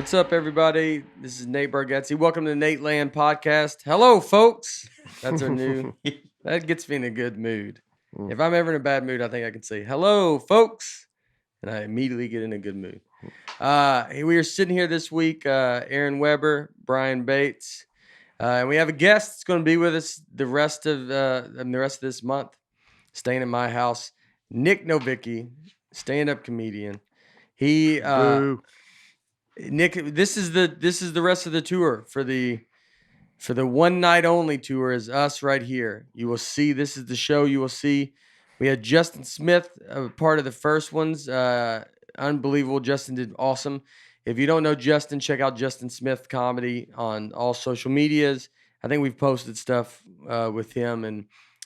What's up, everybody? This is Nate Bargatze. Welcome to the Nateland podcast. Hello, folks. That's our new. That gets me in a good mood. If I'm ever in a bad mood, I think I can say hello, folks, and I immediately get in a good mood. We are sitting here this week. Aaron Weber, Brian Bates, and we have a guest that's going to be with us the rest of this month, staying at my house. Nic Novicki, stand-up comedian. He. Nick, this is the rest of the tour for the one night only tour is us right here. You will see, this is the show you will see. We had Justin Smith, part of the first ones. Unbelievable. Justin did awesome. If you don't know Justin, check out Justin Smith Comedy on all social medias. I think we've posted stuff with him, and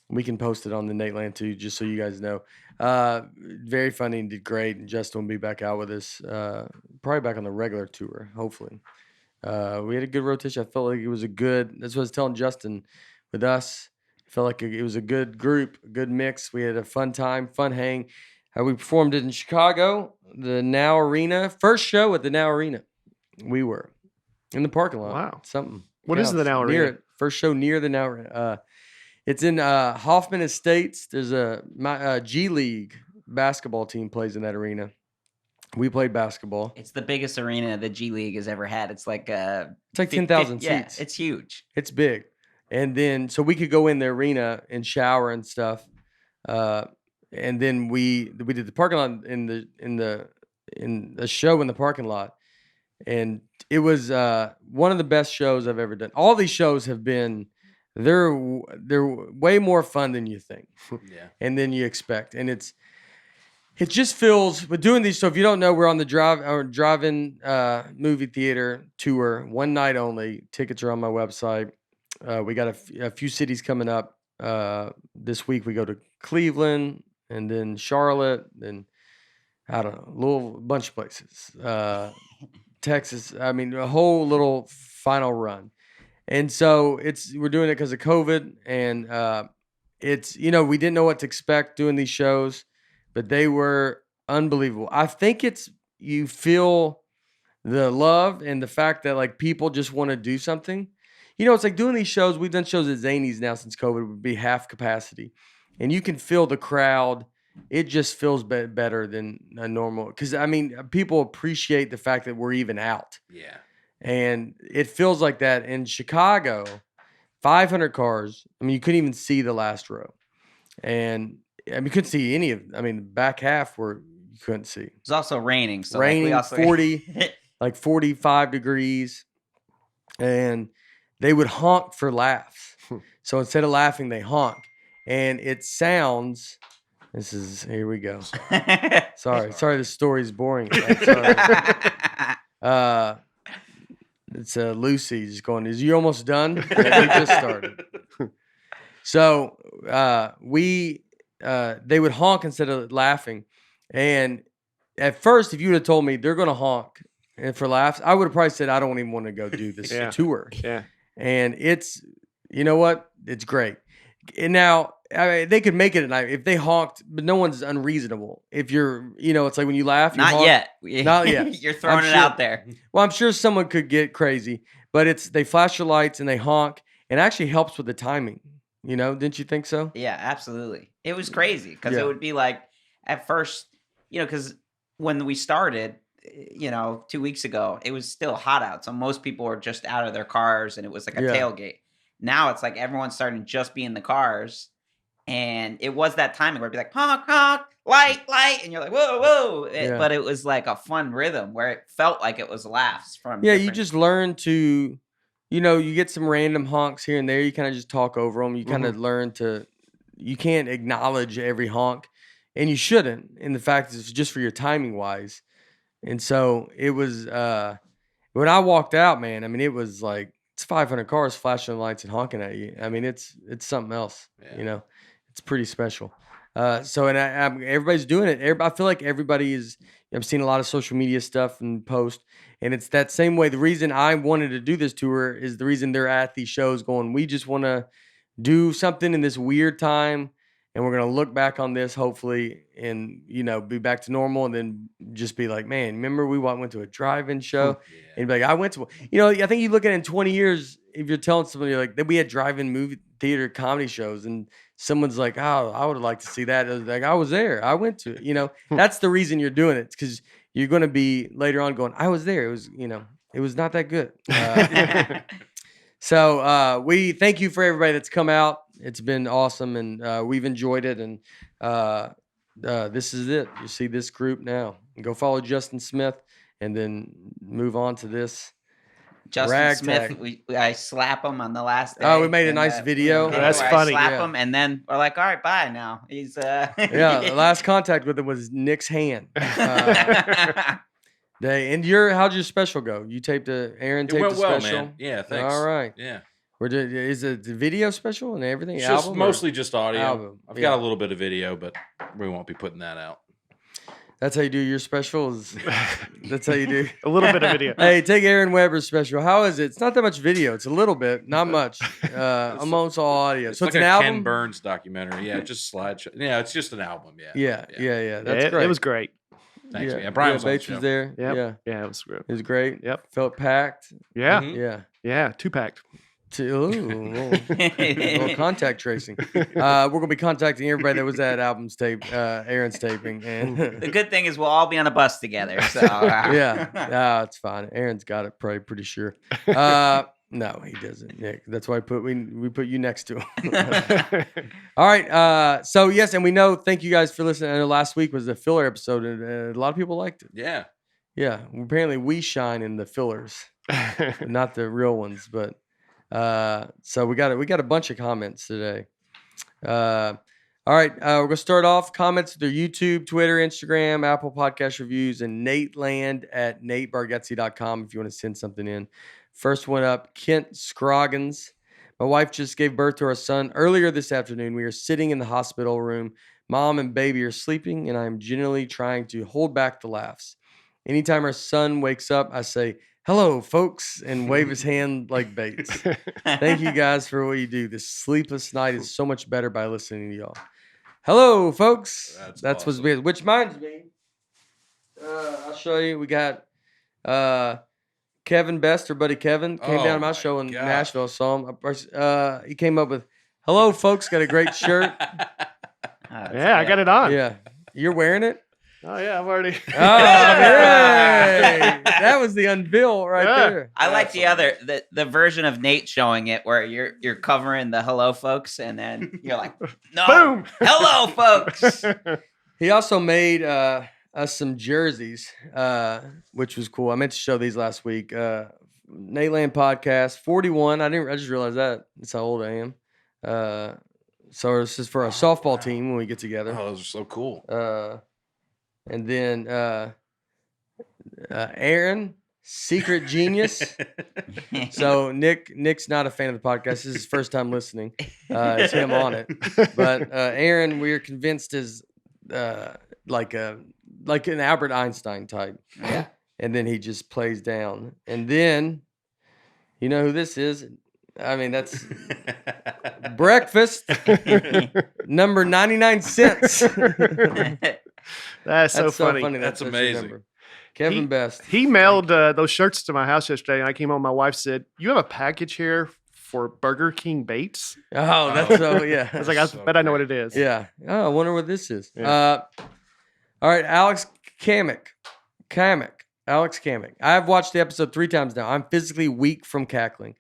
we can post it on the Nateland too, just so you guys know. Very funny and did great. And Justin will be back out with us, probably back on the regular tour, hopefully. We had a good rotation. I felt like it was that's what I was telling Justin with us. I felt like it was a good group, a good mix. We had a fun time, fun hang. We performed it in Chicago, the Now Arena. First show at the Now Arena. We were in the parking lot. Wow. Something. What is the Now Arena? First show near the Now Arena. It's in Hoffman Estates. There's my G League basketball team plays in that arena. We played basketball. It's the biggest arena the G League has ever had. It's like 10,000 seats. Yeah, it's huge. It's big. And then so we could go in the arena and shower and stuff. And then we did the parking lot in the show in the parking lot. And it was one of the best shows I've ever done. All these shows have been they're way more fun than you think. Yeah. And then you expect. And it just feels with doing these. So if you don't know, we're on the drive-in movie theater tour, one night only. Tickets are on my website. We got a few cities coming up. This week we go to Cleveland and then Charlotte and I don't know, Louisville, a bunch of places. Texas. I mean, a whole little final run. And so we're doing it because of COVID, and it's we didn't know what to expect doing these shows, but they were unbelievable. I think you feel the love and the fact that like people just want to do something. It's like doing these shows. We've done shows at Zanies now since COVID would be half capacity, and you can feel the crowd. It just feels better than a normal because I mean people appreciate the fact that we're even out. Yeah. And it feels like that in Chicago, 500 cars. I mean, you couldn't even see the last row. And I mean, you couldn't see any of, the back half where you couldn't see. It's also raining. So raining, like 40, like 45 degrees. And they would honk for laughs. So instead of laughing, they honk. And it sounds, here we go. Sorry, the story's boring. Sorry. It's Lucy just going, is you almost done? Yeah, we just started. So they would honk instead of laughing. And at first, if you would have told me they're going to honk and for laughs, I would have probably said, I don't even want to go do this tour. Yeah. And it's, you know what? It's great. And now, they could make it at night if they honked, but no one's unreasonable. If you're, it's like when you laugh. Not yet. You're throwing it out there. Well, I'm sure someone could get crazy, but they flash your lights and they honk, and it actually helps with the timing. Didn't you think so? Yeah, absolutely. It was crazy because it would be like at first, because when we started, 2 weeks ago, it was still hot out, so most people were just out of their cars, and it was like a tailgate. Now it's like everyone's starting to just be in the cars. And it was that timing where it'd be like, honk, honk, light. And you're like, whoa, whoa. But it was like a fun rhythm where it felt like it was laughs from. Yeah, you just learn to, you get some random honks here and there. You kind of just talk over them. You kind of learn you can't acknowledge every honk. And you shouldn't. And the fact is, it's just for your timing wise. And so it was, when I walked out, man, I mean, it was like, it's 500 cars flashing lights and honking at you. I mean, it's something else, It's pretty special. Everybody's doing it. I feel like everybody is. I'm seeing a lot of social media stuff and post, and it's that same way. The reason I wanted to do this tour is the reason they're at these shows going, we just want to do something in this weird time and we're gonna look back on this hopefully, and be back to normal, and then just be like, man, remember we went to a drive-in show, and be like, I went to, I think you look at it in 20 years if you're telling somebody like that we had drive-in movie theater comedy shows, and someone's like, oh, I would like to see that. Like, I was there, I went to it. That's the reason you're doing it, because you're going to be later on going, I was there. It was, it was not that good. So we thank you for everybody that's come out. It's been awesome, and we've enjoyed it. And this is it. You see this group now. Go follow Justin Smith, and then move on to this. Justin Ragtag. Smith, I slap him on the last day. Oh, we made a nice video. That's funny. I slap him, and then we're like, all right, bye now. He's yeah, the last contact with him was Nick's hand. And how'd your special go? You taped Aaron taped a special? Man. Yeah, thanks. All right. Yeah. Is it the video special and everything? It's album mostly just audio. Album. I've got a little bit of video, but we won't be putting that out. That's how you do your specials. That's how you do. A little bit of video. Hey, take Aaron Weber's special. How is it? It's not that much video. It's a little bit, not much. Almost all audio. It's so like it's an a album. Ken Burns documentary. Yeah, just slideshow. Yeah, it's just an album. Yeah. That's great. It was great. Thanks, man. Brian Bates was there. Yep. Yeah, it was great. it was great. Yep. Felt packed. Yeah. Mhm. Yeah. 2-packed. Little contact tracing. We're gonna be contacting everybody that was at Aaron's taping. And The good thing is we'll all be on a bus together. So yeah, it's fine. Aaron's got it, probably pretty sure. No, he doesn't, Nick. That's why we put you next to him. All right. So yes, and we know. Thank you guys for listening. I know last week was the filler episode, and a lot of people liked it. Yeah. Yeah. Apparently, we shine in the fillers, not the real ones. But so we got a bunch of comments today. All right. We're gonna start off comments through YouTube, Twitter, Instagram, Apple Podcast reviews, and Nateland at natebargatze.com if you want to send something in. First one up, Kent Scroggins. My wife just gave birth to our son earlier this afternoon. We are sitting in the hospital room. Mom and baby are sleeping, and I am genuinely trying to hold back the laughs. Anytime our son wakes up, I say, hello, folks, and wave his hand like Bates. Thank you guys for what you do. This sleepless night is so much better by listening to y'all. Hello, folks. That's awesome. what's which reminds me. I'll show you. We got Kevin Best, or buddy Kevin, came down to my show in Nashville. Saw him. He came up with, hello, folks. Got a great shirt. Yeah, I got it on. Yeah. You're wearing it? Oh, yeah, I've already. Oh, hey. That was the unveil right there. I like the version of Nate showing it where you're covering the hello folks, and then you're like, no, Boom. Hello folks. He also made us some jerseys, which was cool. I meant to show these last week. Nateland Podcast 41. I just realized that. That's how old I am. So this is for our softball team when we get together. Oh, those are so cool. And then Aaron, Secret Genius. So Nick's not a fan of the podcast. This is his first time listening. It's him on it. But Aaron, we're convinced is like an Albert Einstein type. Yeah. And then he just plays down. And then, you know who this is? I mean, that's breakfast number 99 cents. That's so funny. That's amazing. Kevin Best. He mailed those shirts to my house yesterday, and I came home. My wife said, "You have a package here for Burger King Bates." Oh, that's so yeah. I was like, I bet I know what it is. Yeah. Oh, I wonder what this is. Yeah. All right, Alex Kamek. Alex Kamek. I have watched the episode 3 times now. I'm physically weak from cackling.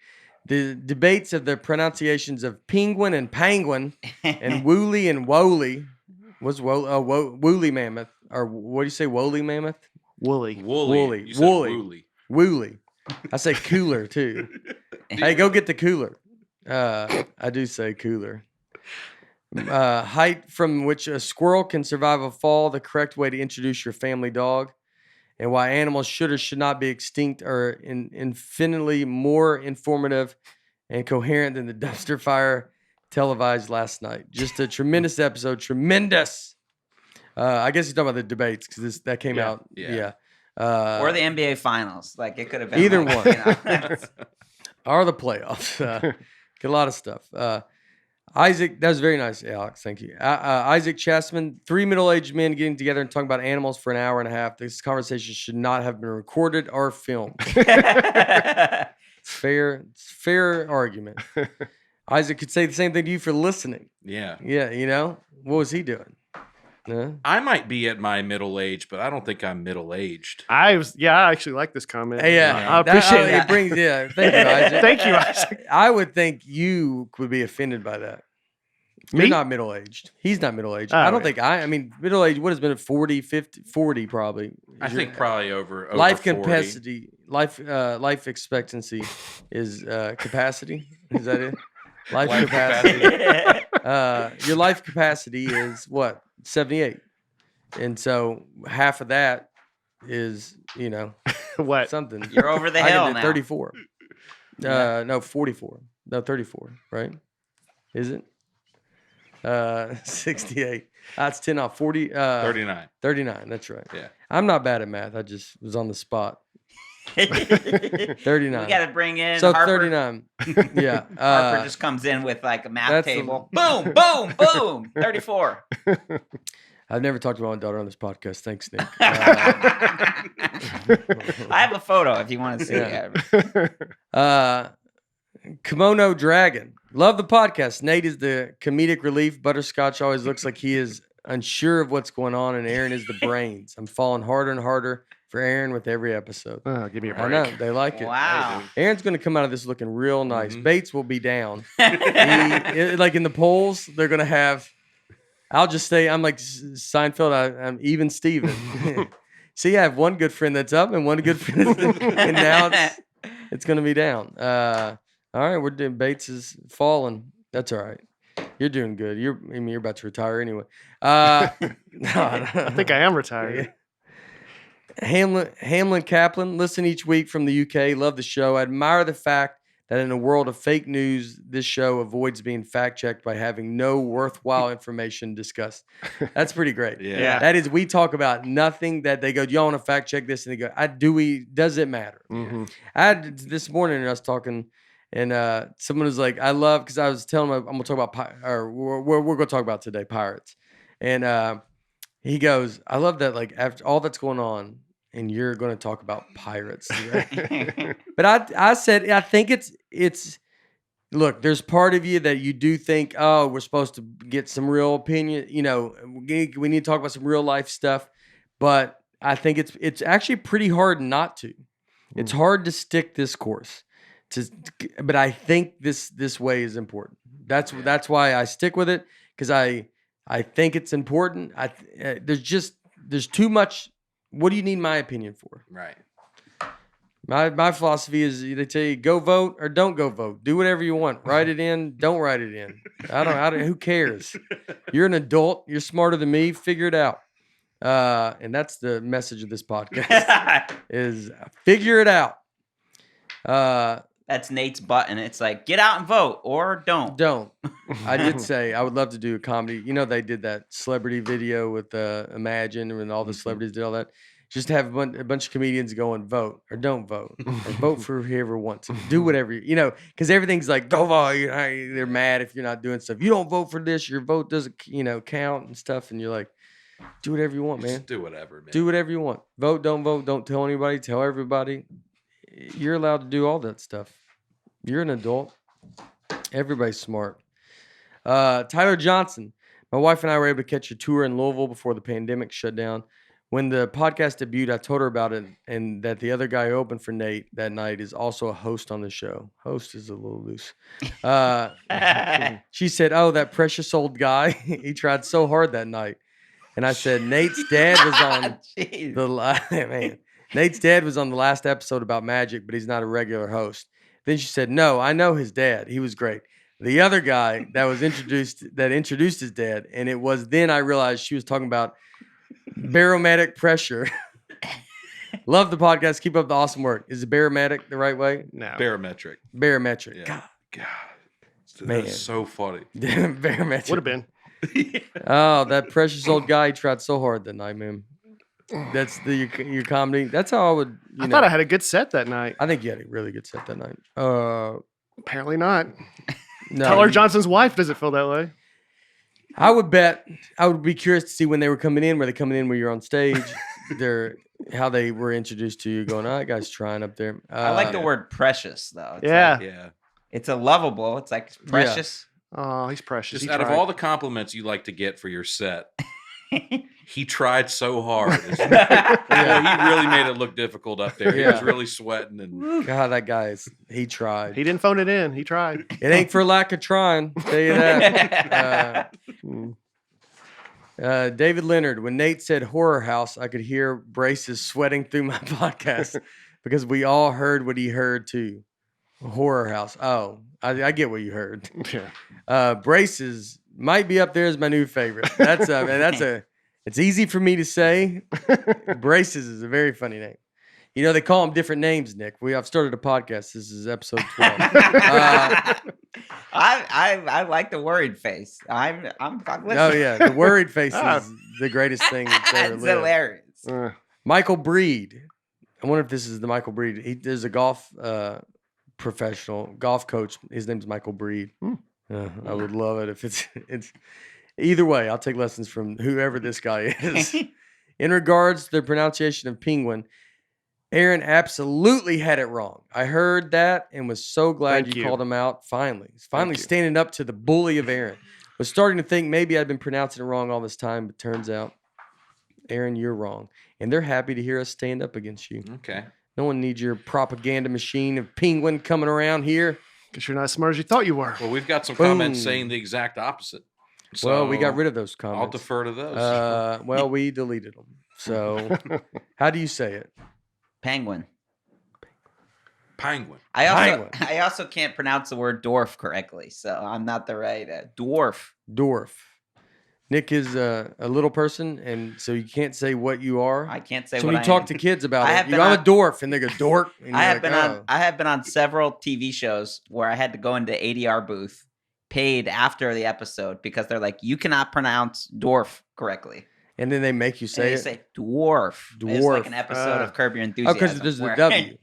The debates of the pronunciations of penguin and penguin and woolly and woolly. What's woolly mammoth? Or what do you say, woolly mammoth? Woolly. Woolly. You said Woolly. Woolly. I say cooler too. Hey, go get the cooler. I do say cooler. Height from which a squirrel can survive a fall, the correct way to introduce your family dog, and why animals should or should not be extinct are infinitely more informative and coherent than the dumpster fire televised last night. Just a tremendous episode. Tremendous. I guess he's talking about the debates because that came out. Yeah. Or the NBA Finals. Like, it could have been Either like, one. Or the playoffs. Get a lot of stuff. Isaac, that was very nice, Alex. Thank you. Isaac Chessman, 3 middle-aged men getting together and talking about animals for an hour and a half. This conversation should not have been recorded or filmed. It's fair argument. Isaac could say the same thing to you for listening. Yeah. Yeah, you know? What was he doing? No? I might be at my middle age, but I don't think I'm middle-aged. I actually like this comment. Yeah. I appreciate it. it. Thank you, Isaac. Thank you, Isaac. I would think you would be offended by that. You're Me? not middle-aged. He's not middle-aged. Oh, I don't yeah. think I mean, middle-aged, what has been 40, 50, 40 probably. I think probably over life 40. capacity, life expectancy is capacity. Is that it? Life capacity. Your life capacity is what? 78. And so half of that is, What? something. You're over the I hill can do now. 34. No, 44. No, 34, right? Is it? 68. That's 10 off. 40. 39. 39. That's right. Yeah. I'm not bad at math. I just was on the spot. 39. We got to bring in So Harper. 39. Yeah. Harper just comes in with like a math that's table. Boom, boom, boom. 34. I've never talked about my daughter on this podcast. Thanks, Nick. I have a photo if you want to see it. Kimono Dragon. Love the podcast. Nate is the comedic relief. Butterscotch always looks like he is unsure of what's going on, and Aaron is the brains. I'm falling harder and harder for Aaron with every episode. Oh, give me a I break. know. They like it. Wow. Aaron's going to come out of this looking real nice. Mhm. Bates will be down. Like in the polls, they're going to have, I'll just say, I'm like Seinfeld, I'm even Steven. See, I have one good friend that's up and one good friend that's and now it's going to be down. All right, we're doing Bates is falling. That's all right. You're doing good. You're about to retire anyway. I think I am retired. Hamlin Kaplan, listen each week from the UK. Love the show. I admire the fact that in a world of fake news, this show avoids being fact-checked by having no worthwhile information discussed. That's pretty great. Yeah. That is, we talk about nothing that they go, do y'all want to fact-check this? And they go, does it matter? Mm-hmm. I had this morning, I was talking, and someone was like, I love, because I was telling him, I'm going to talk about, we're going to talk about today, Pirates. And he goes, I love that, like, after all that's going on, and you're going to talk about pirates. Right? But I said, I think it's, look, there's part of you that you do think, oh, we're supposed to get some real opinion. We need to talk about some real life stuff. But I think it's actually pretty hard not to. It's hard to stick this course. But I think this way is important. That's why I stick with it, because I think it's important. There's too much. What do you need my opinion for? Right. My philosophy is they tell you go vote or don't go vote. Do whatever you want. Write it in. Don't write it in. I don't. Who cares? You're an adult. You're smarter than me. Figure it out. And that's the message of this podcast: is figure it out. That's Nate's button. It's like, get out and vote or don't. Don't. I did say I would love to do a comedy. They did that celebrity video with Imagine, and all the celebrities did all that. Just have a bunch of comedians going, vote or don't vote, or vote for whoever wants. Do whatever, because everything's like, go vote. They're mad if you're not doing stuff. You don't vote for this, your vote doesn't, count and stuff. And you're like, do whatever you want, man. Just do whatever, man. Do whatever you want. Vote, don't tell anybody, tell everybody. You're allowed to do all that stuff. You're an adult. Everybody's smart. Tyler Johnson. My wife and I were able to catch a tour in Louisville before the pandemic shut down. When the podcast debuted, I told her about it, and that the other guy who opened for Nate that night is also a host on the show. Host is a little loose. She said, oh, that precious old guy. He tried so hard that night. And I said, Nate's dad was on Nate's dad was on the last episode about magic, but he's not a regular host. Then she said, no, I know his dad. He was great. The other guy that was introduced his dad, and it was then I realized she was talking about barometric pressure. Love the podcast. Keep up the awesome work. Is barometric the right way? No. Barometric. Barometric. Yeah. God. Man. Man. That's so funny. Barometric. Would have been. Oh, that precious old guy, he tried so hard that night, man. That's your comedy. That's how I would. I thought I had a good set that night. I think you had a really good set that night. Apparently not. No, Tyler Johnson's wife doesn't feel that way. I would bet. I would be curious to see when they were coming in. Were they coming in when you're on stage? How they were introduced to you, going, "Oh, that guy's trying up there." I like the word precious though. It's Yeah. like, Yeah. it's a lovable. It's like precious. Oh, he's precious. Just He out of tried. all the compliments you like to get for your set, he tried so hard. He really made it look difficult up there. He was really sweating and God, that guy's he tried. He didn't phone it in. He tried. It ain't for lack of trying. Tell you that. David Leonard, when Nate said horror house, I could hear Braces sweating through my podcast because we all heard what he heard too. Horror house. Oh, I get what you heard. Yeah. Braces might be up there as my new favorite. It's easy for me to say. Braces is a very funny name. You know, they call them different names, Nick. I've started a podcast. This is episode 12. I like the worried face. I'm listening. Oh yeah, the worried face is the greatest thing that's ever It's lived. hilarious. Michael Breed. I wonder if this is the Michael Breed. There's a golf professional golf coach. His name's Michael Breed. I would love it if it's either way. I'll take lessons from whoever this guy is. In regards to the pronunciation of penguin, Aaron absolutely had it wrong. I heard that and was so glad Thank you you. called him out. Finally, he's finally you. standing up to the bully of Aaron. Was starting to think maybe I'd been pronouncing it wrong all this time, but turns out, Aaron, you're wrong. And they're happy to hear us stand up against you. okay. No one needs your propaganda machine of penguin coming around here. Because you're not as smart as you thought you were. Well, we've got some Boom. comments saying the exact opposite. Well, we got So rid of those I'll comments. defer to those. Well, we deleted them. So, how do you say it? Penguin. Penguin. I also can't pronounce the word dwarf correctly, so I'm not the right dwarf. Dwarf. Nick is a little person, and so you can't say what you are. I can't say So what when I you talk am. to kids about I it, have you been go, I'm a on- dwarf, and they go dork. And I you're have like, been "Oh." on. I have been on several TV shows where I had to go into ADR booth, paid after the episode because they're like, you cannot pronounce dwarf correctly. And then they make you And say they it. say dwarf. It's like an Dwarf. episode of Curb Your Oh, Enthusiasm. because there's the where- W.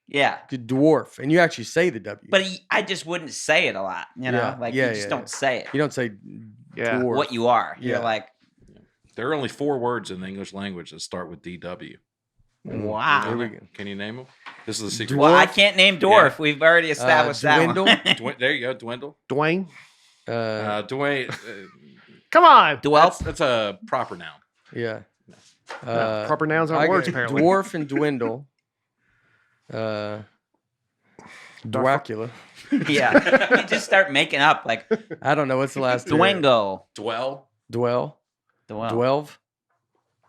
Yeah, The dwarf, and you actually say the W. but I just wouldn't say it a lot. You know, Yeah, like yeah, you just yeah, don't say it. you don't say Yeah. dwarf. What you are. Yeah. You're like, There are only 4 words in the English language that start with DW. wow. Here we go. Can you name them? This is the secret. Well, I Dwarf. can't name dwarf. We've already established that dwindle. one. There you go, Dwindle. Dwayne. Dwayne. Come on. Dwelp. That's a proper noun. Yeah. Proper nouns I aren't got words, apparently. Dwarf and dwindle. Dwacula. Yeah. You just start making up like I don't know what's the last. Dwango. Dwell. Dwell. Dwelve.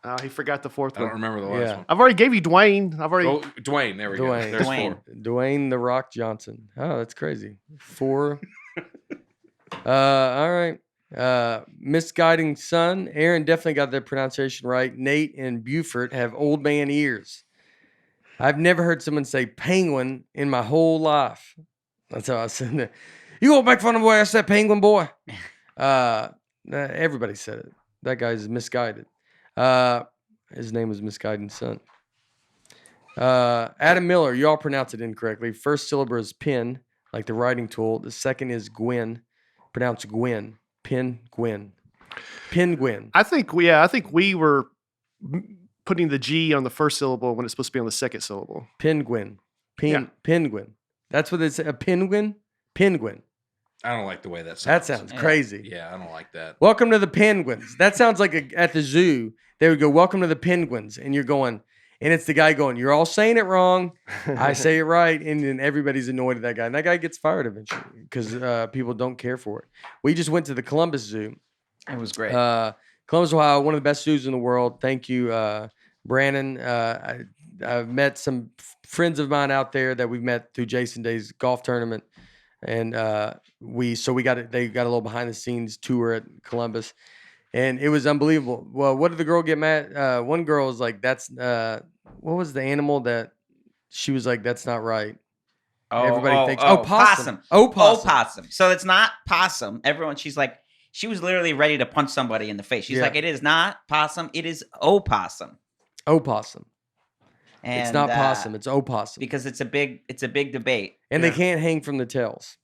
Oh, he forgot the fourth I don't one. remember the last Yeah. one. I've already gave you Dwayne. I've already. Oh, Dwayne. There we go. Dwayne. There's Dwayne. 4. Dwayne the Rock Johnson. Oh, that's crazy. 4. All right. Misguiding son. Aaron definitely got the pronunciation right. Nate and Buford have old man ears. I've never heard someone say penguin in my whole life. That's how I said it. You gonna make fun of the way I said penguin, boy? Everybody said it. That guy's misguided. His name was Misguiding Son. Adam Miller, you all pronounce it incorrectly. First syllable is pin, like the writing tool. The second is Gwen, pronounced Gwen. Pin Gwen. Penguin. I think we were putting the G on the first syllable when it's supposed to be on the second syllable. Penguin. Yeah. Penguin. That's what it's a penguin. Penguin. I don't like the way that sounds. That sounds Yeah. crazy. Yeah, I don't like that. Welcome to the penguins. That sounds like at the zoo. They would go, welcome to the penguins. And you're going, and it's the guy going, you're all saying it wrong. I say it right. And then everybody's annoyed at that guy. And that guy gets fired eventually because people don't care for it. We just went to the Columbus Zoo. It was great. Columbus, Ohio, one of the best zoos in the world. Thank you, Brandon. I've met some friends of mine out there that we've met through Jason Day's golf tournament. And they got a little behind the scenes tour at Columbus. And it was unbelievable. Well, what did the girl get mad? One girl was like, "That's what was the animal that she was like? That's not right." Everybody thinks, possum. Oh, possum. Possum. So it's not possum. She's like, she was literally ready to punch somebody in the face. She's Yeah. like, it is not possum. It is opossum. Opossum. And, It's not possum. It's opossum. because it's a big debate. And they can't hang from the tails.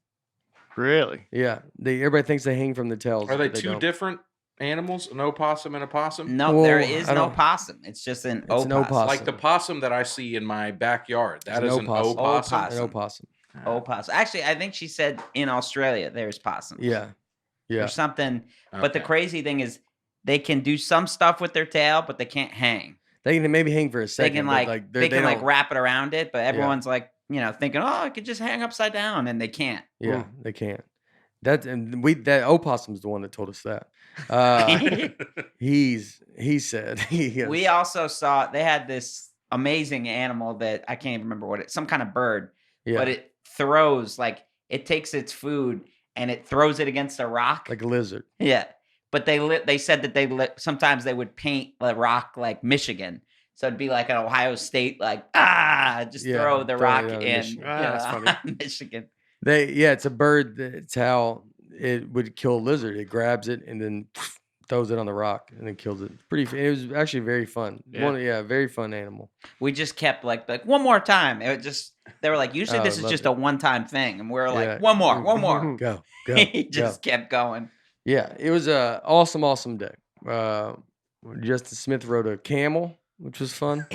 Really? Yeah, everybody thinks they hang from the tails. Are they but two don't. different animals? An opossum and a possum? No, Well, there is I no don't- possum. It's just an It's an opossum. opossum. Like the possum that I see in my backyard. That It's is an an opossum. opossum. Opossum. An opossum. Opossum. Actually, I think she said in Australia there's possums. Yeah, yeah. Or something. But the Okay. crazy thing is they can do some stuff with their tail, but they can't hang. They can maybe hang for a They second. can but they can don't- wrap it around it, but everyone's like, thinking, oh, I could just hang upside down, and they can't. Yeah, they can't. That oposssum's the one that told us that. He said We also saw they had this amazing animal that I can't even remember what some kind of bird, but it throws it takes its food and it throws it against a rock. like a lizard. Yeah, but they said that sometimes they would paint the rock like Michigan, so it'd be like an Ohio State just Yeah, throw the throw rock it out of in Michigan. That's funny. Michigan. It's a bird. That's how it would kill a lizard. It grabs it and then throws it on the rock and then kills it. It was actually very fun. Yeah. Very fun animal. We just kept like one more time. They were like, usually this is loved just it. a one-time thing, and we're like, Yeah. one more. Go. He just kept going. Yeah, it was a awesome day. Justin Smith rode a camel, which was fun.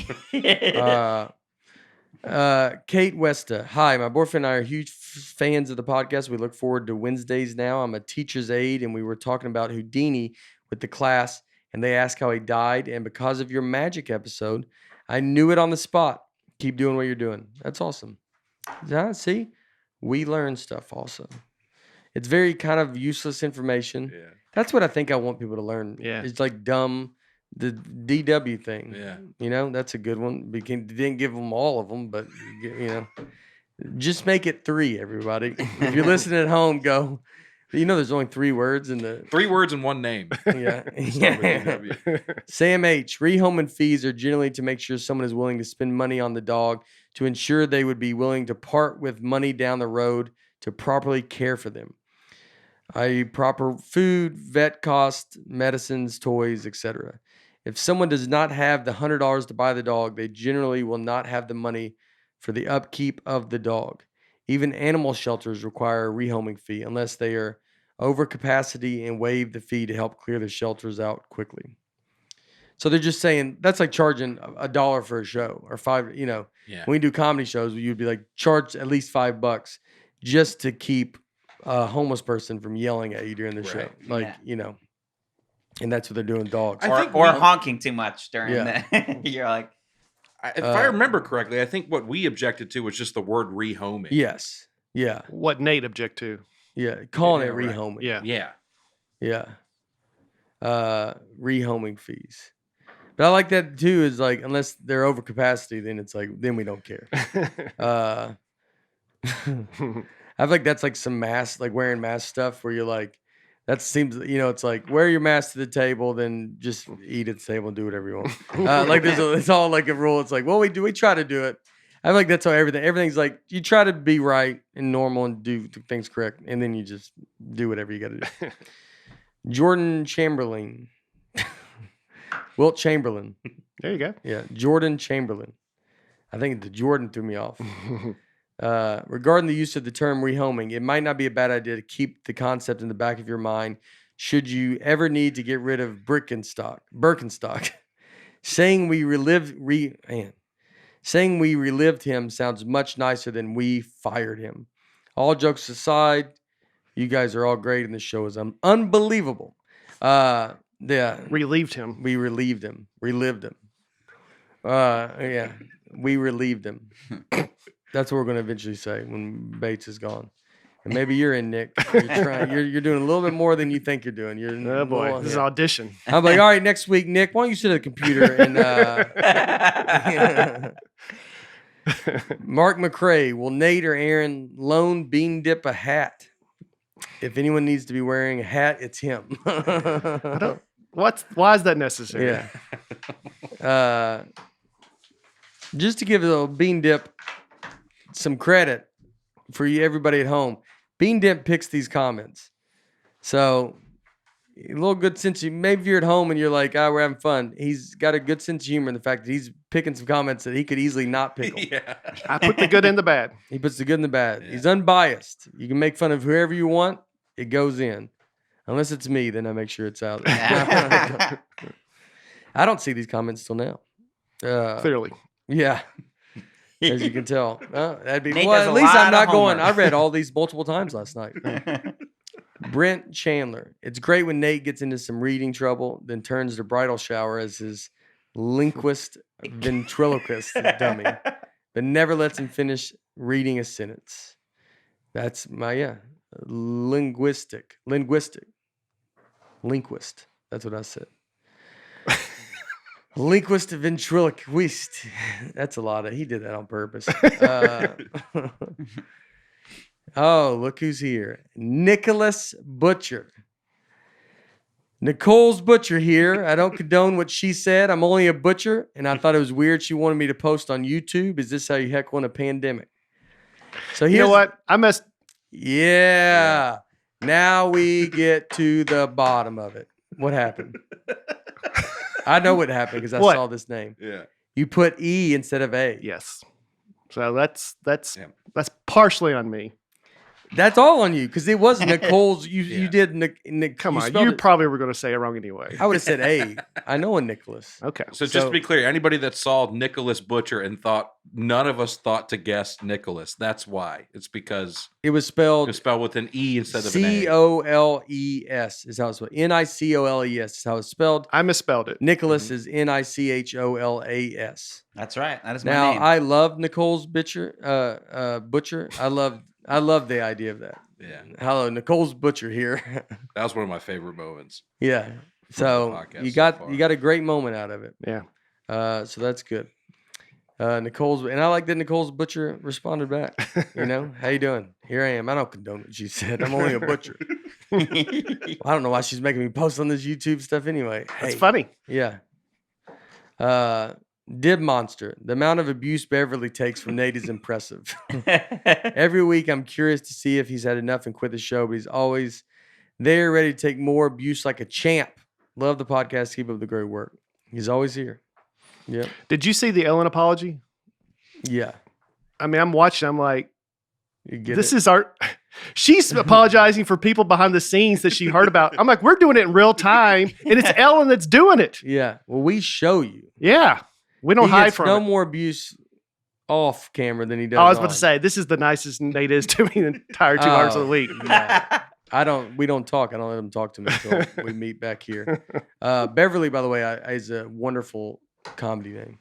Kate Westa. Hi, my boyfriend and I are huge fans of the podcast. We look forward to Wednesdays now. I'm a teacher's aide, and we were talking about Houdini with the class, and they asked how he died. And because of your magic episode, I knew it on the spot. Keep doing what you're doing. That's awesome. Yeah, see, we learn stuff also. It's very kind of useless information. Yeah. That's what I think I want people to learn. Yeah. It's like dumb. The DW thing. Yeah. That's a good one. We didn't give them all of them, but just make it 3, everybody. If you're listening at home, go. There's only 3 words in the 3 words and one name. yeah. Start with DW. Sam H. Rehoming fees are generally to make sure someone is willing to spend money on the dog to ensure they would be willing to part with money down the road to properly care for them. i.e. proper food, vet costs, medicines, toys, etc. If someone does not have the $100 to buy the dog, they generally will not have the money for the upkeep of the dog. Even animal shelters require a rehoming fee unless they are over capacity and waive the fee to help clear the shelters out quickly. So they're just saying that's like charging $1 for a show or $5. Yeah. When we do comedy shows, you'd be like charge at least $5 just to keep a homeless person from yelling at you during the show. Right. And that's what they're doing with dogs. I think Or honking too much during Yeah. the. You're like, If I remember correctly, I think what we objected to was just the word rehoming. Yes. Yeah. What Nate object to? Yeah. Calling Yeah, it right. rehoming. Yeah. Yeah. Yeah. Rehoming fees. But I like that too, is like, unless they're over capacity, then it's like, then we don't care. I feel like that's like some mask, like wearing mask stuff where you're like, that seems, it's like wear your mask to the table, then just eat at the table and do whatever you want. It's all like a rule. It's like, well, we try to do it. I feel like that's how everything's like, you try to be right and normal and do things correct. And then you just do whatever you got to do. Jordan Chamberlain. Wilt Chamberlain. There you go. Yeah. Jordan Chamberlain. I think the Jordan threw me off. Regarding the use of the term rehoming, it might not be a bad idea to keep the concept in the back of your mind should you ever need to get rid of Birkenstock. Saying we relived him sounds much nicer than we fired him. All jokes aside, you guys are all great and the show is unbelievable. Yeah. Relieved him. We relived him. Yeah. We relieved him. That's what we're going to eventually say when Bates is gone. And maybe you're in, Nick. You're doing a little bit more than you think you're doing. Oh boy, this is audition. I'm like, all right, next week, Nick, why don't you sit at the computer and Mark McCrae, will Nate or Aaron loan Bean Dip a hat? If anyone needs to be wearing a hat, it's him. Why is that necessary? Yeah. Just to give the Bean Dip some credit for you, everybody at home. Bean Dip picks these comments. So a little good sense of, maybe if you're at home and you're like, we're having fun. He's got a good sense of humor in the fact that he's picking some comments that he could easily not pick on. Yeah. I put the good and the bad. He puts the good and the bad. Yeah. He's unbiased. You can make fun of whoever you want. It goes in. Unless it's me, then I make sure it's out. I don't see these comments till now. Clearly. Yeah. As you can tell. That'd be, Nate well, does at a least lot I'm of not going. homework. I read all these multiple times last night. Brent Chandler. It's great when Nate gets into some reading trouble, then turns to bridal shower as his linguist ventriloquist dummy, but never lets him finish reading a sentence. That's my, linguist. That's what I said. Linguist ventriloquist. That's a lot of, he did that on purpose. Oh, look who's here. Nicholas Butcher. Nicole's Butcher here. I don't condone what she said. I'm only a butcher, and I thought it was weird she wanted me to post on YouTube. Is this how you heckle in a pandemic? So here's, You know what? I messed. Yeah. Now we get to the bottom of it. What happened? I know what happened because I What? saw this name. Yeah. You put E instead of A. Yes. So that's Yeah. partially on me. That's all on you because it was Nicole's. You Yeah. did Come you on, spelled you it- probably were going to say it wrong anyway. I would have said A. I know a Nicholas. Okay. So just to be clear, anybody that saw Nicholas Butcher and thought none of us thought to guess Nicholas, that's why. It's because It was spelled it's spelled with an E instead of an A. Coles is how it's spelled. Nicoles is how it's spelled. I misspelled it. Nicholas is Nicholas. That's right. That is my Now name. I love Nicole's Butcher. I love the idea of that. Yeah. Hello, Nicole's Butcher here. That was one of my favorite moments. Yeah. the So podcast you so got far. you got a great moment out of it. Yeah. So that's good. Nicole's, and I like that Nicole's Butcher responded back. You know, how you doing? Here I am. I don't condone what she said. I'm only a butcher. I don't know why she's making me post on this YouTube stuff anyway. It's Hey, funny. yeah. Dib Monster. The amount of abuse Beverly takes from Nate is impressive. Every week, I'm curious to see if he's had enough and quit the show, but he's always there, ready to take more abuse like a champ. Love the podcast. Keep up the great work. He's always here. Yep. Did you see the Ellen apology? Yeah. I mean, I'm watching. I'm like, You get this it. is our. She's apologizing for people behind the scenes that she heard about. I'm like, we're doing it in real time, and it's Ellen that's doing it. Yeah. Well, we show you. Yeah, we don't He hide gets from no it. more abuse off camera than he does. I was about to on. say, this is the nicest Nate is to me the entire 2 hours of the week. We don't talk. I don't let him talk to me until we meet back here. Beverly, by the way, is a wonderful comedy name.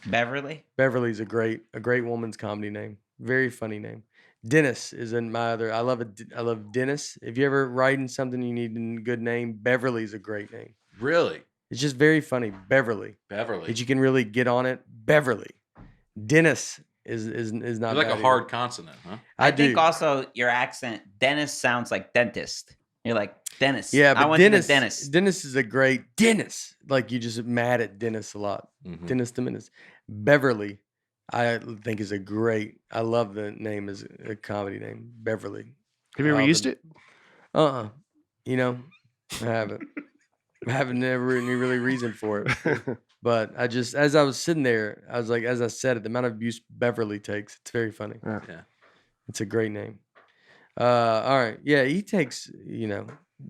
Beverly? Beverly's a great woman's comedy name. Very funny name. Dennis is in my other. I love Dennis. If you ever writing something you need a good name, Beverly's a great name. Really? It's just very funny. Beverly. Beverly. That you can really get on it. Beverly. Dennis is not You're like bad a hard either. consonant, huh? I do. think also your accent, Dennis sounds like dentist. You're like, Dennis. Yeah, I but went Dennis, to the dentist. Dennis is a great Dennis. Like you just mad at Dennis a lot. Mhm. Dennis the Menace. Beverly, I think is a great. I love the name as a comedy name. Beverly. Have you ever used it? You know, I haven't. I haven't never any really reason for it. But I just, as I was sitting there, I was like, as I said it, the amount of abuse Beverly takes, it's very funny. Yeah. It's a great name. All right. Yeah, he takes,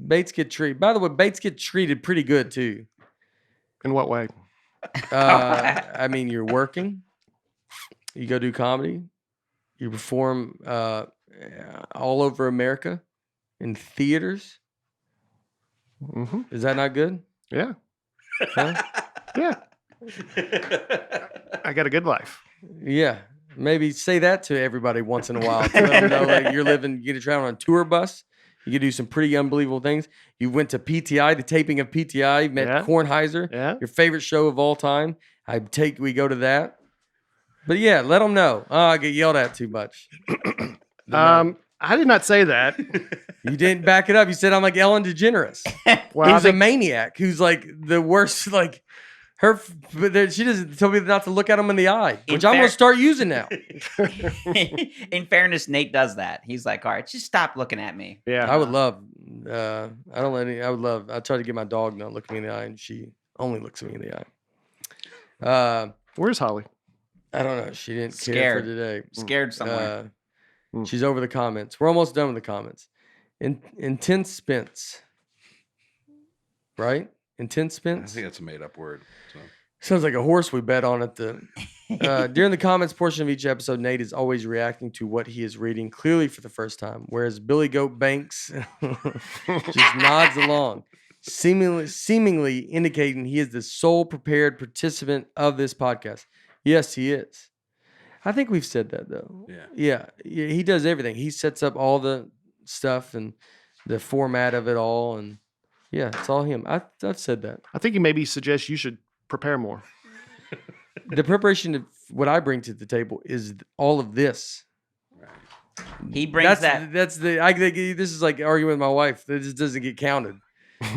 Bates get treated. By the way, Bates get treated pretty good too. In what way? I mean, you're working, you go do comedy, you perform all over America in theaters. Mm-hmm. Is that not good? Yeah. Huh? Yeah. I got a good life. Yeah. Maybe say that to everybody once in a while. To let them know like you're living, you get to travel on a tour bus. You can do some pretty unbelievable things. You went to PTI, the taping of PTI, met Yeah. Kornheiser, Yeah. your favorite show of all time. We go to that. But yeah, let them know. Oh, I get yelled at too much. I did not say that. You didn't back it up. You said I'm like Ellen DeGeneres. Well, I Who's a think, maniac, who's like the worst, like her, but she doesn't tell me not to look at him in the eye, In which I'm going fair- to start using now. In fairness, Nate does that. He's like, all right, just stop looking at me. yeah. I would love, I don't let any. I try to get my dog not look me in the eye, and she only looks me in the eye. Where's Holly? I don't know. She didn't care Scared. for today. Scared somewhere. She's over the comments. We're almost done with the comments. Intense Spence. Right? Intense I Spence? think that's a made up word. So. Sounds like a horse we bet on at the... during the comments portion of each episode, Nate is always reacting to what he is reading clearly for the first time, whereas Billy Goat Banks just nods along, seemingly indicating he is the sole prepared participant of this podcast. Yes, he is. I think we've said that, though. Yeah, he does everything. He sets up all the stuff and the format of it all, and yeah, it's all him. I've said that. I think he maybe suggests you should prepare more. The preparation of what I bring to the table is all of this. He brings that. I think this is like arguing with my wife. This doesn't get counted.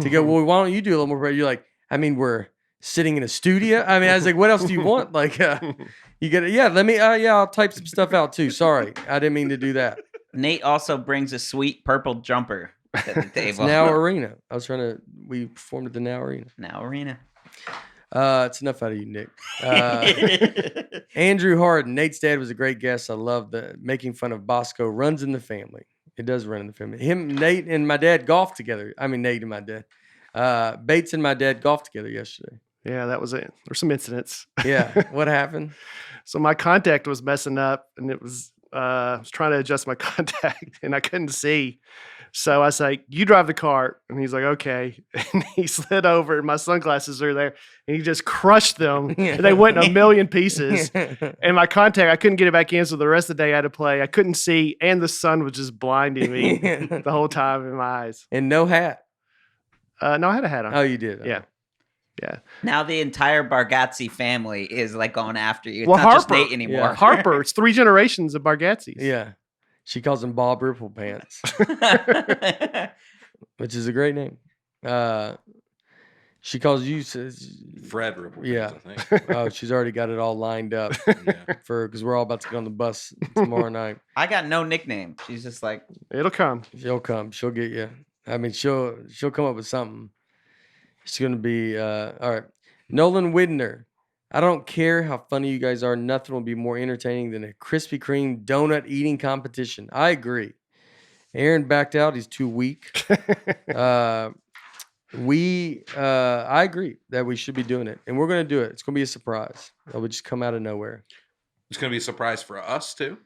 To go, well, why don't you do a little more? You're like, I mean, we're sitting in a studio. I mean, I was like, what else do you want? Like, you get it. Yeah, let me. I'll type some stuff out too. Sorry, I didn't mean to do that. Nate also brings a sweet purple jumper to the table. It's Now Arena. We performed at the Now Arena. Now Arena. It's enough out of you, Nick. Andrew Harden, Nate's dad was a great guest. I love the making fun of Bosco. Runs in the family. It does run in the family. Nate, and my dad golfed together. I mean, Nate and my dad. Bates and my dad golfed together yesterday. Yeah, that was it. There's some incidents. Yeah. What happened? So my contact was messing up, and it was I was trying to adjust my contact, and I couldn't see. So I was like, you drive the cart. And he's like, okay. And he slid over, and my sunglasses are there, and he just crushed them. And they went in a million pieces. And my contact, I couldn't get it back in. So the rest of the day I had to play. I couldn't see, and the sun was just blinding me the whole time in my eyes. And no hat. No, I had a hat on. Oh, you did? Yeah. Yeah. Now the entire Bargatze family is like going after you. It's Well, not just Harper. Nate anymore. Yeah. Harper. It's 3 generations of Bargatzes. Yeah. She calls him Bob Ripple Pants, which is a great name. She calls you Fred Ripple. Yeah. I think. Oh, she's already got it all lined up Yeah. because we're all about to get on the bus tomorrow night. I got no nickname. She's just like, It'll come. She'll come. She'll get you. I mean, she'll come up with something. She's gonna be all right. Nolan Widner. I don't care how funny you guys are. Nothing will be more entertaining than a Krispy Kreme donut eating competition. I agree. Aaron backed out. He's too weak. I agree that we should be doing it, and we're gonna do it. It's gonna be a surprise. It will just come out of nowhere. It's going to be a surprise for us, too.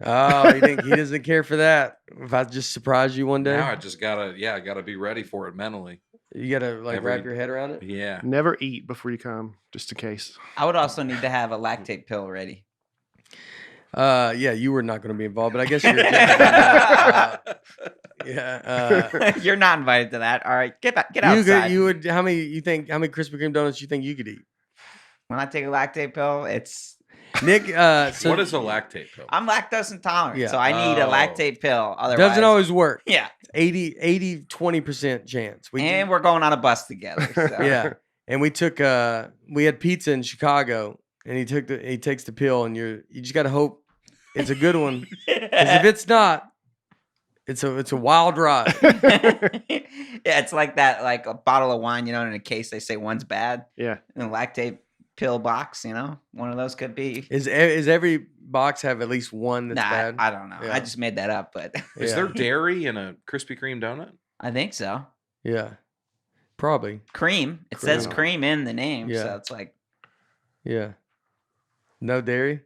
Oh, you think he doesn't care for that? If I just surprise you one day, Now I just got to be ready for it mentally. you gotta wrap your head around it. Yeah. Never eat before you come, just in case. I would also need to have a lactate pill ready. Yeah, you were not going to be involved, but I guess you're. Yeah. You're not invited to that. All right, get outside. You would. How many Krispy Kreme donuts you think you could eat? When I take a lactate pill, it's Nick. So What is a lactate pill? I'm lactose intolerant, Yeah. so I need a Oh. lactate pill. Otherwise, doesn't always work. Yeah, 20% chance. and we're going on a bus together. So. Yeah, and we took. We had pizza in Chicago, and he takes the pill, and you just got to hope it's a good one. Because if it's not, it's a wild ride. Yeah, it's like that, like a bottle of wine, in a case they say one's bad. Yeah. In a lactate pill box, one of those could be. Is every box have at least one that's Nah, bad? I don't know. Yeah. I just made that up, but Is Yeah. there dairy in a Krispy Kreme donut? I think so. Yeah, probably. Cream. It says Cream. cream in the name, Yeah. so it's like. Yeah. No dairy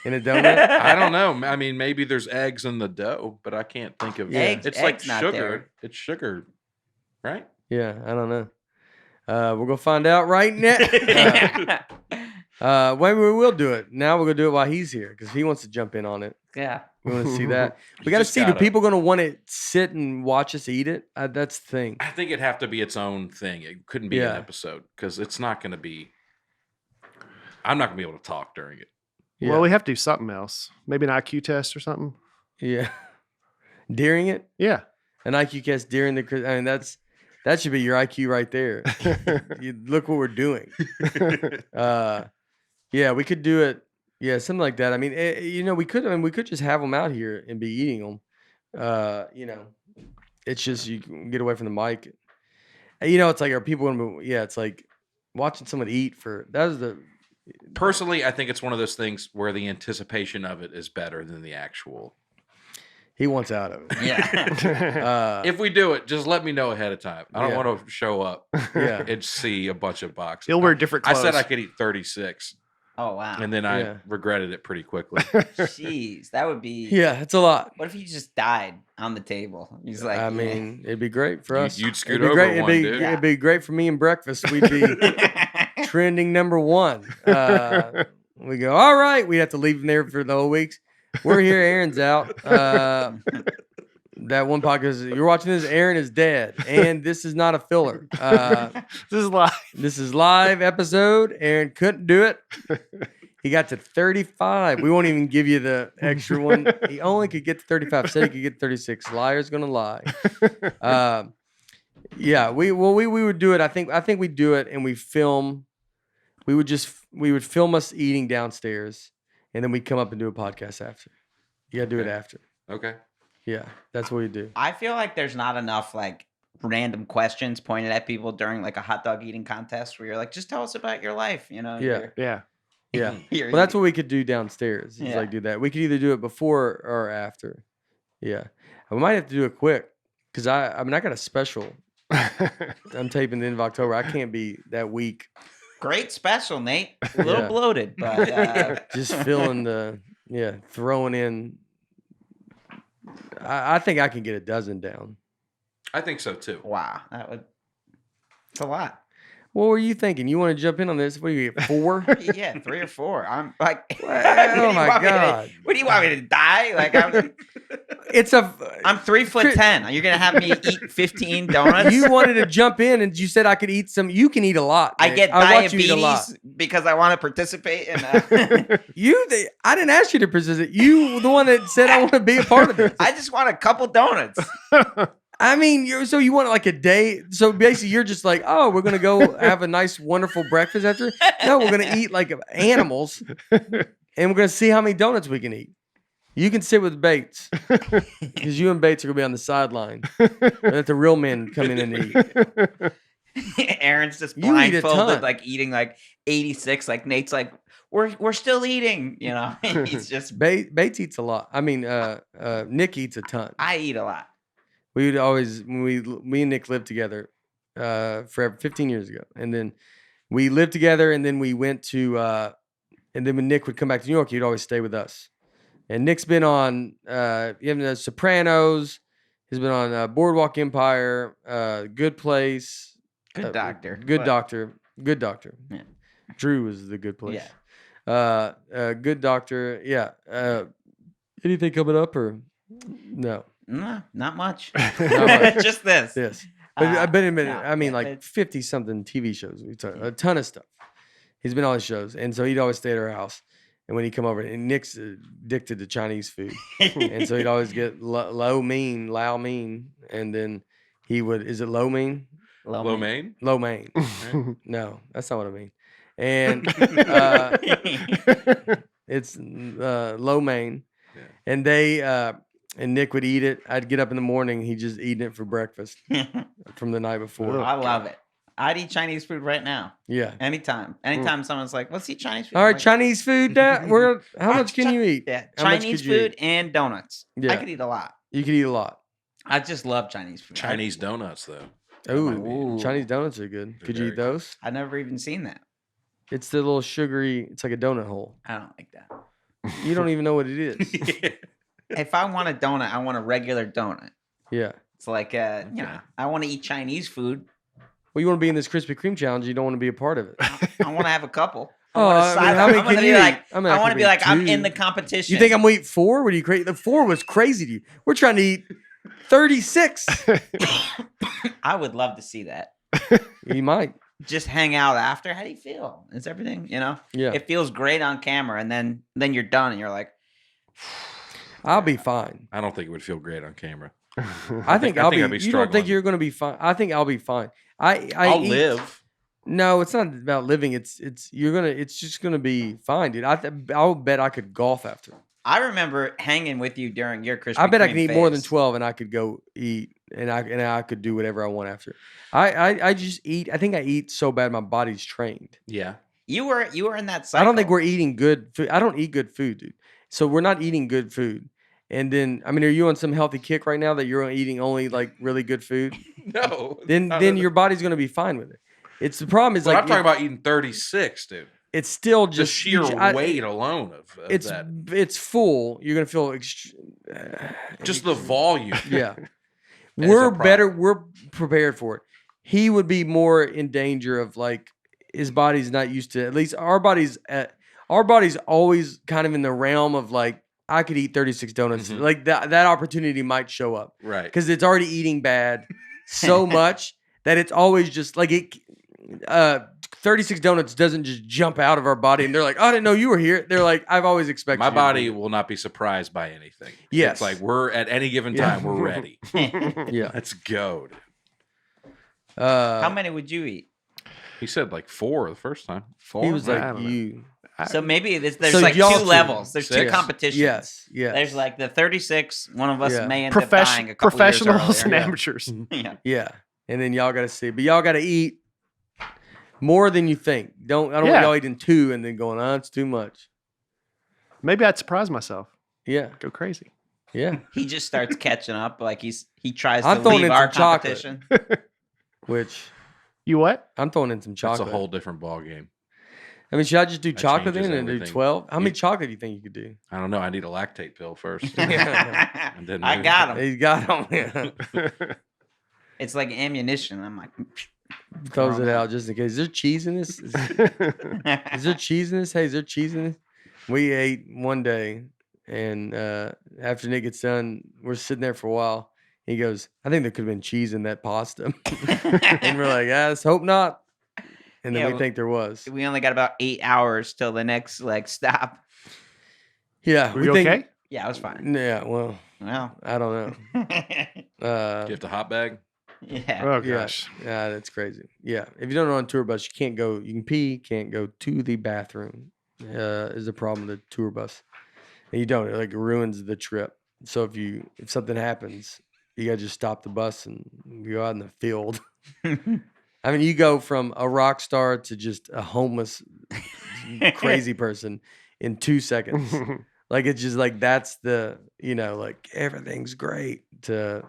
in a donut. I don't know. I mean, maybe there's eggs in the dough, but I can't think of Eggs- It's like eggs not sugar. there. It's sugar, right? Yeah, I don't know. We're gonna find out right now. Maybe we will do it. Now we're gonna do it while he's here because he wants to jump in on it. Yeah. We want to see that. We You got to just see. Do gotta- people gonna want to sit and watch us eat it? That's the thing. I think it'd have to be its own thing. It couldn't be Yeah. an episode because it's not going to be. I'm not going to be able to talk during it. Yeah. Well, we have to do something else. Maybe an IQ test or something. Yeah. During it, Yeah. an IQ test during the. I mean, that should be your IQ right there. You look what we're doing. Yeah, we could do it. Yeah, something like that. I mean, we could. I mean, we could just have them out here and be eating them. it's just you can get away from the mic. And, you know, it's like are people gonna be, it's like watching someone eat Personally, I think it's one of those things where the anticipation of it is better than the actual. He wants out of it. Yeah. If we do it, just let me know ahead of time. I don't want to show up and see a bunch of boxes. He'll wear different clothes. I said I could eat 36. Oh, wow. And then I regretted it pretty quickly. Jeez, that would be... Yeah, it's a lot. What if he just died on the table? He's like... I mean, it'd be great for us. You'd scoot over one, dude. It'd be great for me and breakfast. We'd be trending number 1. We go, all right. We have to leave him there for the whole week. We're here. Aaron's out. That one podcast, you're watching this, Aaron is dead. And this is not a filler. This is live. This is live episode. Aaron couldn't do it. He got to 35. We won't even give you the extra one. He only could get to 35. Said he could get 36. Liar's gonna lie. Yeah, we would do it. I think we'd do it and we film. We would film us eating downstairs, and then we'd come up and do a podcast after. You gotta do it after. Okay. Yeah, that's what we do. I feel like there's not enough like random questions pointed at people during like a hot dog eating contest where you're like, just tell us about your life, you know? Yeah. Yeah. Well, that's what we could do downstairs. Is like do that. We could either do it before or after. Yeah. We might have to do it quick because I got a special. I'm taping the end of October. I can't be that weak. Great special, Nate. A little bloated, but just feeling throwing in. I think I can get a dozen down. I think so too. Wow, it's a lot. What were you thinking? You want to jump in on this? What do you get, 4? Yeah, 3 or 4. I'm like, oh my god! What do you want me to die? Like I'm 3'10". You're gonna have me eat 15 donuts? You wanted to jump in, and you said I could eat some. You can eat a lot. I get diabetes because I want to participate in. I didn't ask you to participate. You, the one that said I want to be a part of this. I just want a couple donuts. I mean, so you want like a day? So basically, you're just like, oh, we're gonna go have a nice, wonderful breakfast after. No, we're gonna eat like animals, and we're gonna see how many donuts we can eat. You can sit with Bates because you and Bates are gonna be on the sideline. Let the real men come in and eat. Aaron's just blindfolded, like eating like 86. Like Nate's like, we're still eating. You know, he's just Bates eats a lot. I mean, Nick eats a ton. I eat a lot. We would always, me and Nick lived together forever, 15 years ago. And then we lived together, and then we went to, and then when Nick would come back to New York, he'd always stay with us. And Nick's been on, The Sopranos. He's been on Boardwalk Empire, Good Place. Good Doctor. Good Doctor. Good Doctor. Yeah. Drew was the Good Place. Yeah. Good Doctor. Yeah. Anything coming up or no? No, not much. Not much. Just this. Yes. But I mean, like 50-something TV shows. A ton of stuff. He's been on his shows. And so he'd always stay at our house. And when he'd come over, and Nick's addicted to Chinese food. And so he'd always get Lao Mein. And then he would, is it Lo Mein? Lo Mein? Lo Mein. No, that's not what I mean. And it's Lo Mein. Yeah. And they, and Nick would eat it. I'd get up in the morning. He'd just eating it for breakfast from the night before. I love it. I'd eat Chinese food right now. Yeah. Anytime someone's like, let's eat Chinese food. All right, Chinese food. How much can you eat? Yeah, Chinese food and donuts. Yeah. I could eat a lot. You could eat a lot. I just love Chinese food. Chinese donuts, though. Ooh, Chinese donuts are good. Could you eat those? I've never even seen that. It's the little sugary, it's like a donut hole. I don't like that. You don't even know what it is. If I want a donut, I want a regular donut. Yeah. It's like, I want to eat Chinese food. Well, you want to be in this Krispy Kreme challenge. You don't want to be a part of it. I want to have a couple. How many can you eat? I want to be like, I'm in the competition. You think I'm going to eat 4? What are you crazy? The 4 was crazy to you. We're trying to eat 36. I would love to see that. You might. Just hang out after. How do you feel? Is everything, Yeah. It feels great on camera, and then you're done, and you're like... I'll be fine. I don't think it would feel great on camera. I think I'll be. I'd be you don't think you're going to be fine? I think I'll be fine. I'll live. No, it's not about living. It's just gonna be fine, dude. I'll bet I could golf after. I remember hanging with you during your Krispy I bet I Kreme can eat more than phase. 12 and I could go eat and I could do whatever I want after. I just eat. I think I eat so bad my body's trained. Yeah. You were in that cycle. I don't think we're eating good food. I don't eat good food, dude. So we're not eating good food. And then, I mean, are you on some healthy kick right now that you're eating only like really good food? No. Then your body's going to be fine with it. It's the problem is But like I'm talking about eating 36, dude. it's still The just sheer weight alone of it's that. it's full. You're going to feel Just the volume. yeah. is We're a problem. better. We're prepared for it. He would be more in danger of like his body's not used to. At least our body's always kind of in the realm of like I could eat 36 donuts. Mhm. Like that opportunity might show up Right. because it's already eating bad so much that it's always just like it. 36 donuts doesn't just jump out of our body and they're like, oh, I didn't know you were here. They're like, I've always expected My you to body be will not be surprised by anything. Yes. It's like we're at any given Yeah. time, we're ready. here." Yeah. Let's go. Dude. How many would you eat? He said like 4 the first time. 4? He was I like, don't know. you. So maybe there's So like y'all two two. levels. There's two 6? competitions. Yes. Yes. There's like the 36. One of us Yeah. may end up dying a couple Professionals years and earlier. amateurs. Yeah. Yeah. And then y'all got to see. But y'all got to eat more than you think. I don't Yeah. want y'all eating 2 and then going, it's too much. Maybe I'd surprise myself. Yeah. Go crazy. Yeah. He just starts catching up. Like he tries I'm to throwing leave in our some chocolate. competition. Which You what? I'm throwing in some That's chocolate. a whole different ball game. I mean, should I just do That chocolate changes then and do everything. 12? How many You- chocolate do you think you could do? I don't know. I need a lactate pill first. I And then got him. He's got them. It's like ammunition. I'm like, Throws it out just in case. Is there cheese in this? Is there cheese in this? Hey, is there cheese in this? We ate one day, and after Nick gets done, we're sitting there for a while. He goes, I think there could have been cheese in that pasta. And we're like, let's hope not. And then Yeah, we think there was. we only got about 8 hours till the next like stop. Yeah. Were we you think, okay? Yeah, it was fine. Yeah, well, Well, I don't know. Do you have to hot bag? yeah. Oh Yeah, gosh. yeah, that's crazy. Yeah, if you don't know on tour bus, you can't go. You can pee, can't go to the bathroom. Is a problem with the tour bus, and you don't. It like ruins the trip. So if something happens, you gotta just stop the bus and go out in the field. I mean, you go from a rock star to just a homeless, crazy person in 2 seconds. Like it's just like that's the like everything's great to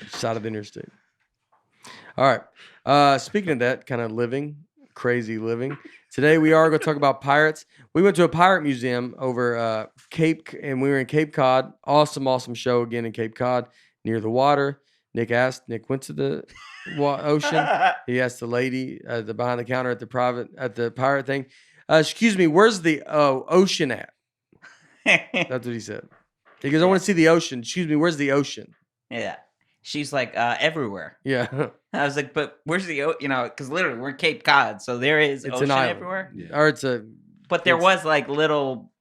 side of the interstate. All right. Speaking of that kind of crazy living, today we are going to talk about pirates. We went to a pirate museum over and we were in Cape Cod. Awesome show again in Cape Cod near the water. Nick went to the ocean. He asked the lady behind the counter at the pirate thing, excuse me, where's the ocean at? That's what he said. He goes, I want to see the ocean. Excuse me, where's the ocean? Yeah. She's like, everywhere. Yeah. I was like, but where's the, because literally we're Cape Cod, so there is It's ocean an island. everywhere. Yeah. Or it's a But there It's- was like little,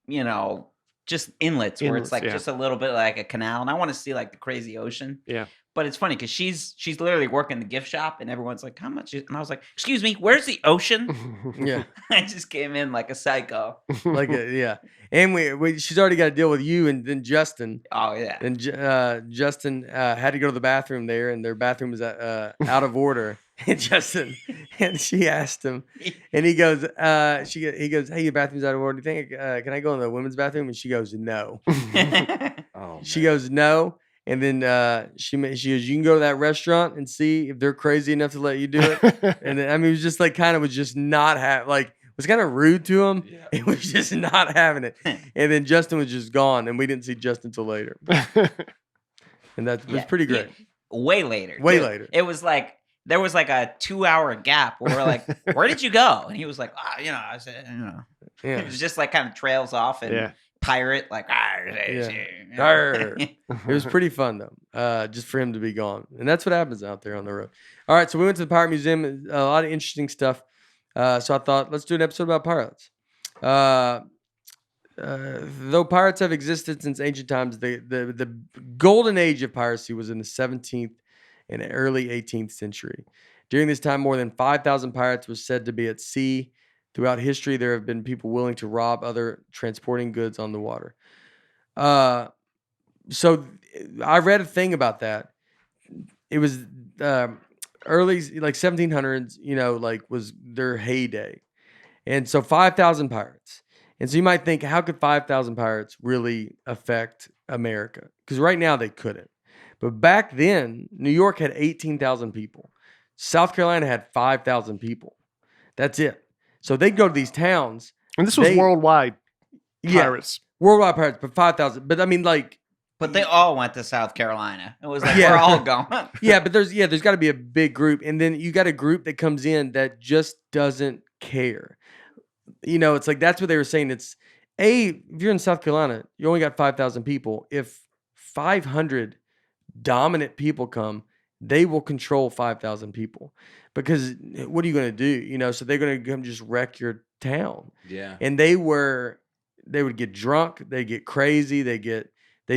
just inlets where it's Inlets, like yeah. just a little bit like a canal. And I want to see like the crazy ocean. Yeah. But it's funny because she's literally working the gift shop and everyone's like, how much? And I was like, excuse me, where's the ocean? yeah. I just came in like a psycho. Yeah. And she's already got to deal with you and then Justin. Oh, yeah. And Justin had to go to the bathroom there, and their bathroom was out of order. And she asked him, and he goes, he goes, hey, your bathroom's out of order. Do you think can I go in the women's bathroom? And she goes, no. Oh, She man. goes, no. And then she goes, you can go to that restaurant and see if they're crazy enough to let you do it. And then, I mean, it was just like was just not was kind of rude to him. Yeah. It was just not having it. And then Justin was just gone, and we didn't see Justin until later. And that was pretty great. Way later. Way too. later. It was like, there was like a 2-hour gap where we're like, where did you go? And he was like, I said, It Yeah. was just like kind of trails off and Yeah. pirate, like, Arr. It was pretty fun though, just for him to be gone, and that's what happens out there on the road. All right, so we went to the Pirate Museum, a lot of interesting stuff. So I thought, let's do an episode about pirates. Though pirates have existed since ancient times, the golden age of piracy was in the 17th and early 18th century. During this time, more than 5,000 pirates were said to be at sea. Throughout history, there have been people willing to rob other transporting goods on the water. So I read a thing about that. It was early, like 1700s, like was their heyday. And so 5,000 pirates. And so you might think, how could 5,000 pirates really affect America? Because right now they couldn't. But back then, New York had 18,000 people. South Carolina had 5,000 people. That's it. So they'd go to these towns. And this was worldwide pirates. Yeah, worldwide pirates, but 5,000. But I mean, like. But they all went to South Carolina. It was like, we're all going. Yeah, but there's got to be a big group. And then you got a group that comes in that just doesn't care. It's like that's what they were saying. It's if you're in South Carolina, you only got 5,000 people. If 500 dominant people come, they will control 5,000 people. Because what are you going to do? So they're going to come just wreck your town. Yeah. And they would get drunk. They get crazy. They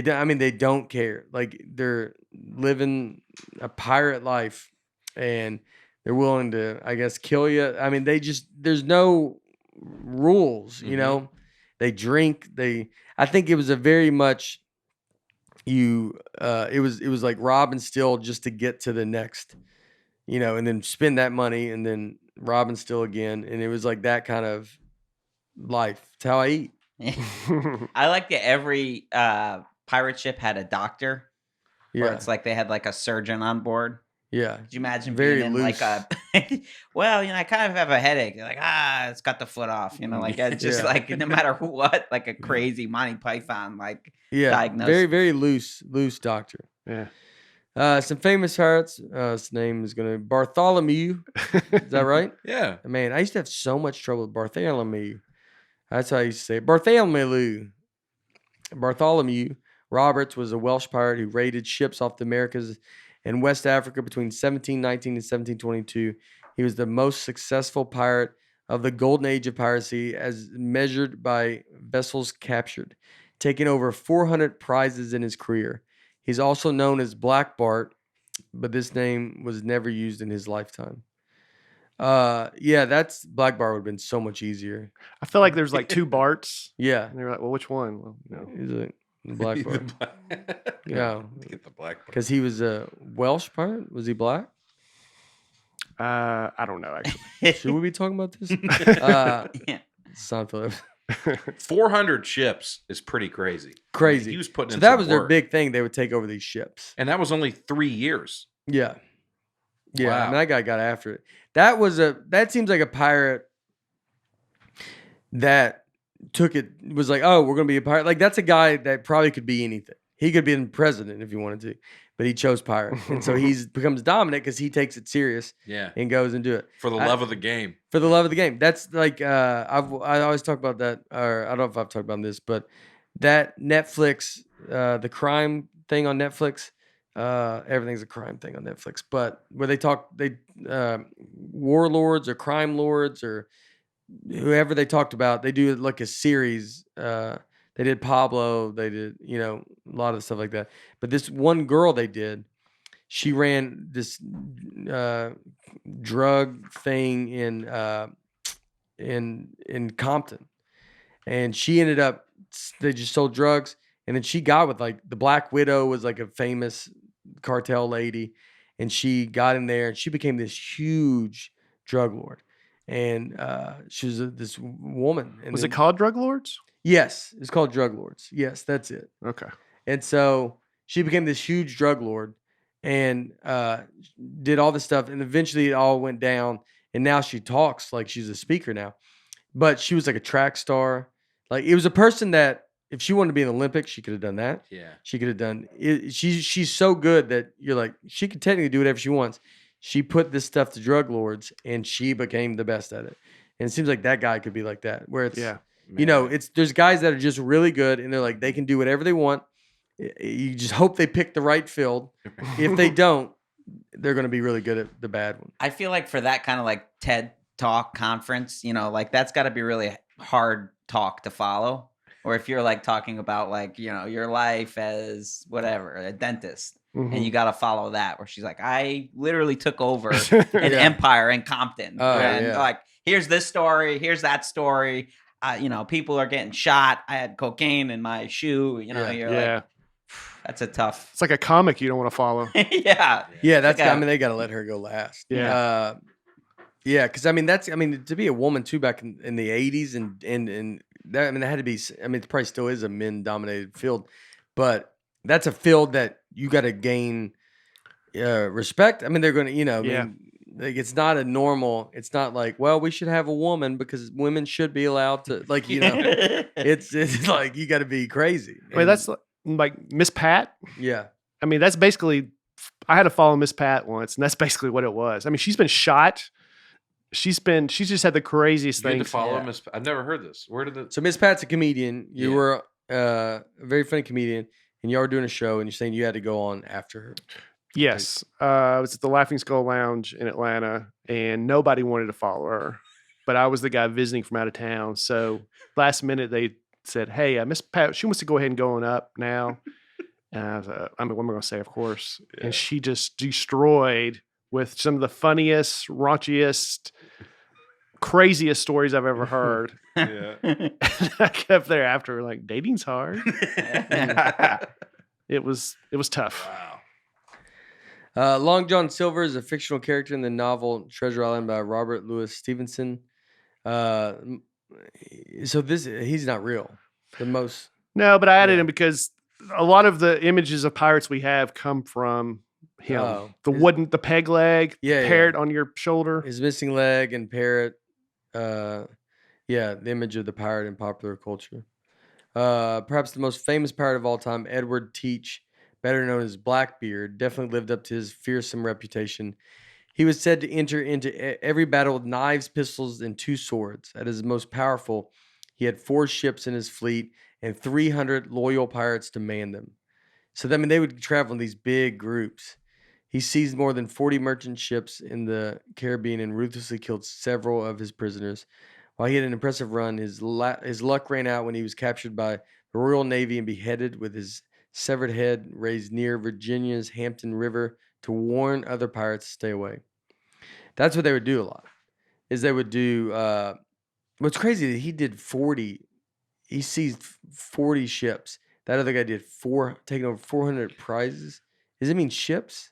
don't care. Like they're living a pirate life, and they're willing to, I guess, kill you. I mean, there's no rules, They drink. I think it was a very much it was like rob and steal just to get to the next, and then spend that money and then rob and steal again, and it was like that kind of life. It's how I eat. I like that every pirate ship had a doctor. Yeah, or it's like they had like a surgeon on board. Yeah. Could you imagine Very being in loose. like a well, I kind of have a headache. They're like, it's got the foot off. Like it's just like no matter what, like a crazy Monty Python like diagnosis. Very, very loose doctor. Yeah. Some famous pirates. His name is gonna be Bartholomew. Is that right? Yeah. Man, I used to have so much trouble with Bartholomew. That's how I used to say it. Bartholomew Roberts was a Welsh pirate who raided ships off the Americas and West Africa between 1719 and 1722. He was the most successful pirate of the golden age of piracy as measured by vessels captured, taking over 400 prizes in his career. He's also known as Black Bart, but this name was never used in his lifetime. That's Black Bart would have been so much easier. I feel like there's like two Barts. Yeah. And they're like, well, which one? Well, He's like the Black Bart. Yeah. Get the Black Bart. Because he was a Welsh pirate? Was he black? I don't know, actually. Should we be talking about this? Yeah. Seinfeld. 400 ships is pretty crazy. Crazy. He was putting So in that some was their work. big thing. They would take over these ships. And that was only 3 years. Yeah. Yeah. Wow. I mean, that guy got after it. That seems like a pirate that was like, oh, we're going to be a pirate. Like, that's a guy that probably could be anything. He could be president if he wanted to, but he chose pirate. And so he becomes dominant because he takes it serious and goes and do it. For the love of the game. For the love of the game. That's like, I always talk about that, or I don't know if I've talked about this, but that Netflix, the crime thing on Netflix, everything's a crime thing on Netflix, but where they warlords or crime lords or whoever they talked about, they do like a series. They did Pablo, they did, a lot of stuff like that. But this one girl they did, she ran this drug thing in Compton, and she ended up, they just sold drugs, and then she got with like the Black Widow was like a famous cartel lady, and she got in there and she became this huge drug lord, and she was this woman. And was it called Drug Lords? Yes, it's called Drug Lords. Yes, that's it. Okay. And so she became this huge drug lord and did all this stuff, and eventually it all went down, and now she talks like she's a speaker now, but she was like a track star. Like, it was a person that if she wanted to be in the Olympics, she could have done that. Yeah. She could have done it. She's so good that you're like, she could technically do whatever she wants. She put this stuff to drug lords, and she became the best at it. And it seems like that guy could be like that, where it's, there's guys that are just really good, and they're like, they can do whatever they want. You just hope they pick the right field. If they don't, they're going to be really good at the bad one. I feel like for that kind of like TED Talk conference, like that's got to be really hard talk to follow. Or if you're like talking about like, your life as whatever, a dentist, and you got to follow that, where she's like, I literally took over an empire in Compton. And like, here's this story, here's that story. people are getting shot. I had cocaine in my shoe. You're like, that's a tough. It's like a comic you don't want to follow. Yeah. Yeah, that's. Like I mean, they got to let her go last. Yeah. Yeah, because I mean, to be a woman too back in the '80s and that, I mean, that had to be. I mean, it probably still is a men-dominated field, but that's a field that you got to gain respect. I mean, they're going to, I mean, like, it's not a normal. It's not like, well, we should have a woman because women should be allowed to, like, it's like you got to be crazy. I mean, that's like Miss Pat. Yeah. I mean, that's basically. I had to follow Miss Pat once, and that's basically what it was. I mean, she's been shot. She's just had the craziest You had things. to follow Miss. I've never heard this. Where did it? So Miss Pat's a comedian. You were a very funny comedian, and you were doing a show, and you're saying you had to go on after her. Yes. It was at the Laughing Skull Lounge in Atlanta, and nobody wanted to follow her. But I was the guy visiting from out of town. So last minute, they said, hey, Miss Pat, she wants to go ahead and go on up now. And I was what am I going to say? Of course. Yeah. And she just destroyed with some of the funniest, raunchiest, craziest stories I've ever heard. Yeah. I kept there after, like, dating's hard. It was tough. Wow. Long John Silver is a fictional character in the novel Treasure Island by Robert Louis Stevenson. So he's not real. No, but I added him because a lot of the images of pirates we have come from him. The peg leg, parrot on your shoulder. His missing leg and parrot. The image of the pirate in popular culture. Perhaps the most famous pirate of all time, Edward Teach, better known as Blackbeard, definitely lived up to his fearsome reputation. He was said to enter into every battle with knives, pistols, and 2 swords. At his most powerful, he had 4 ships in his fleet and 300 loyal pirates to man them. So, I mean, they would travel in these big groups. He seized more than 40 merchant ships in the Caribbean and ruthlessly killed several of his prisoners. While he had an impressive run, his luck ran out when he was captured by the Royal Navy and beheaded with his severed head raised near Virginia's Hampton River to warn other pirates to stay away. That's what they would do a lot. Is they would do. What's crazy that he did 40. He seized 40 ships. That other guy did taking over 400 prizes. Does it mean ships?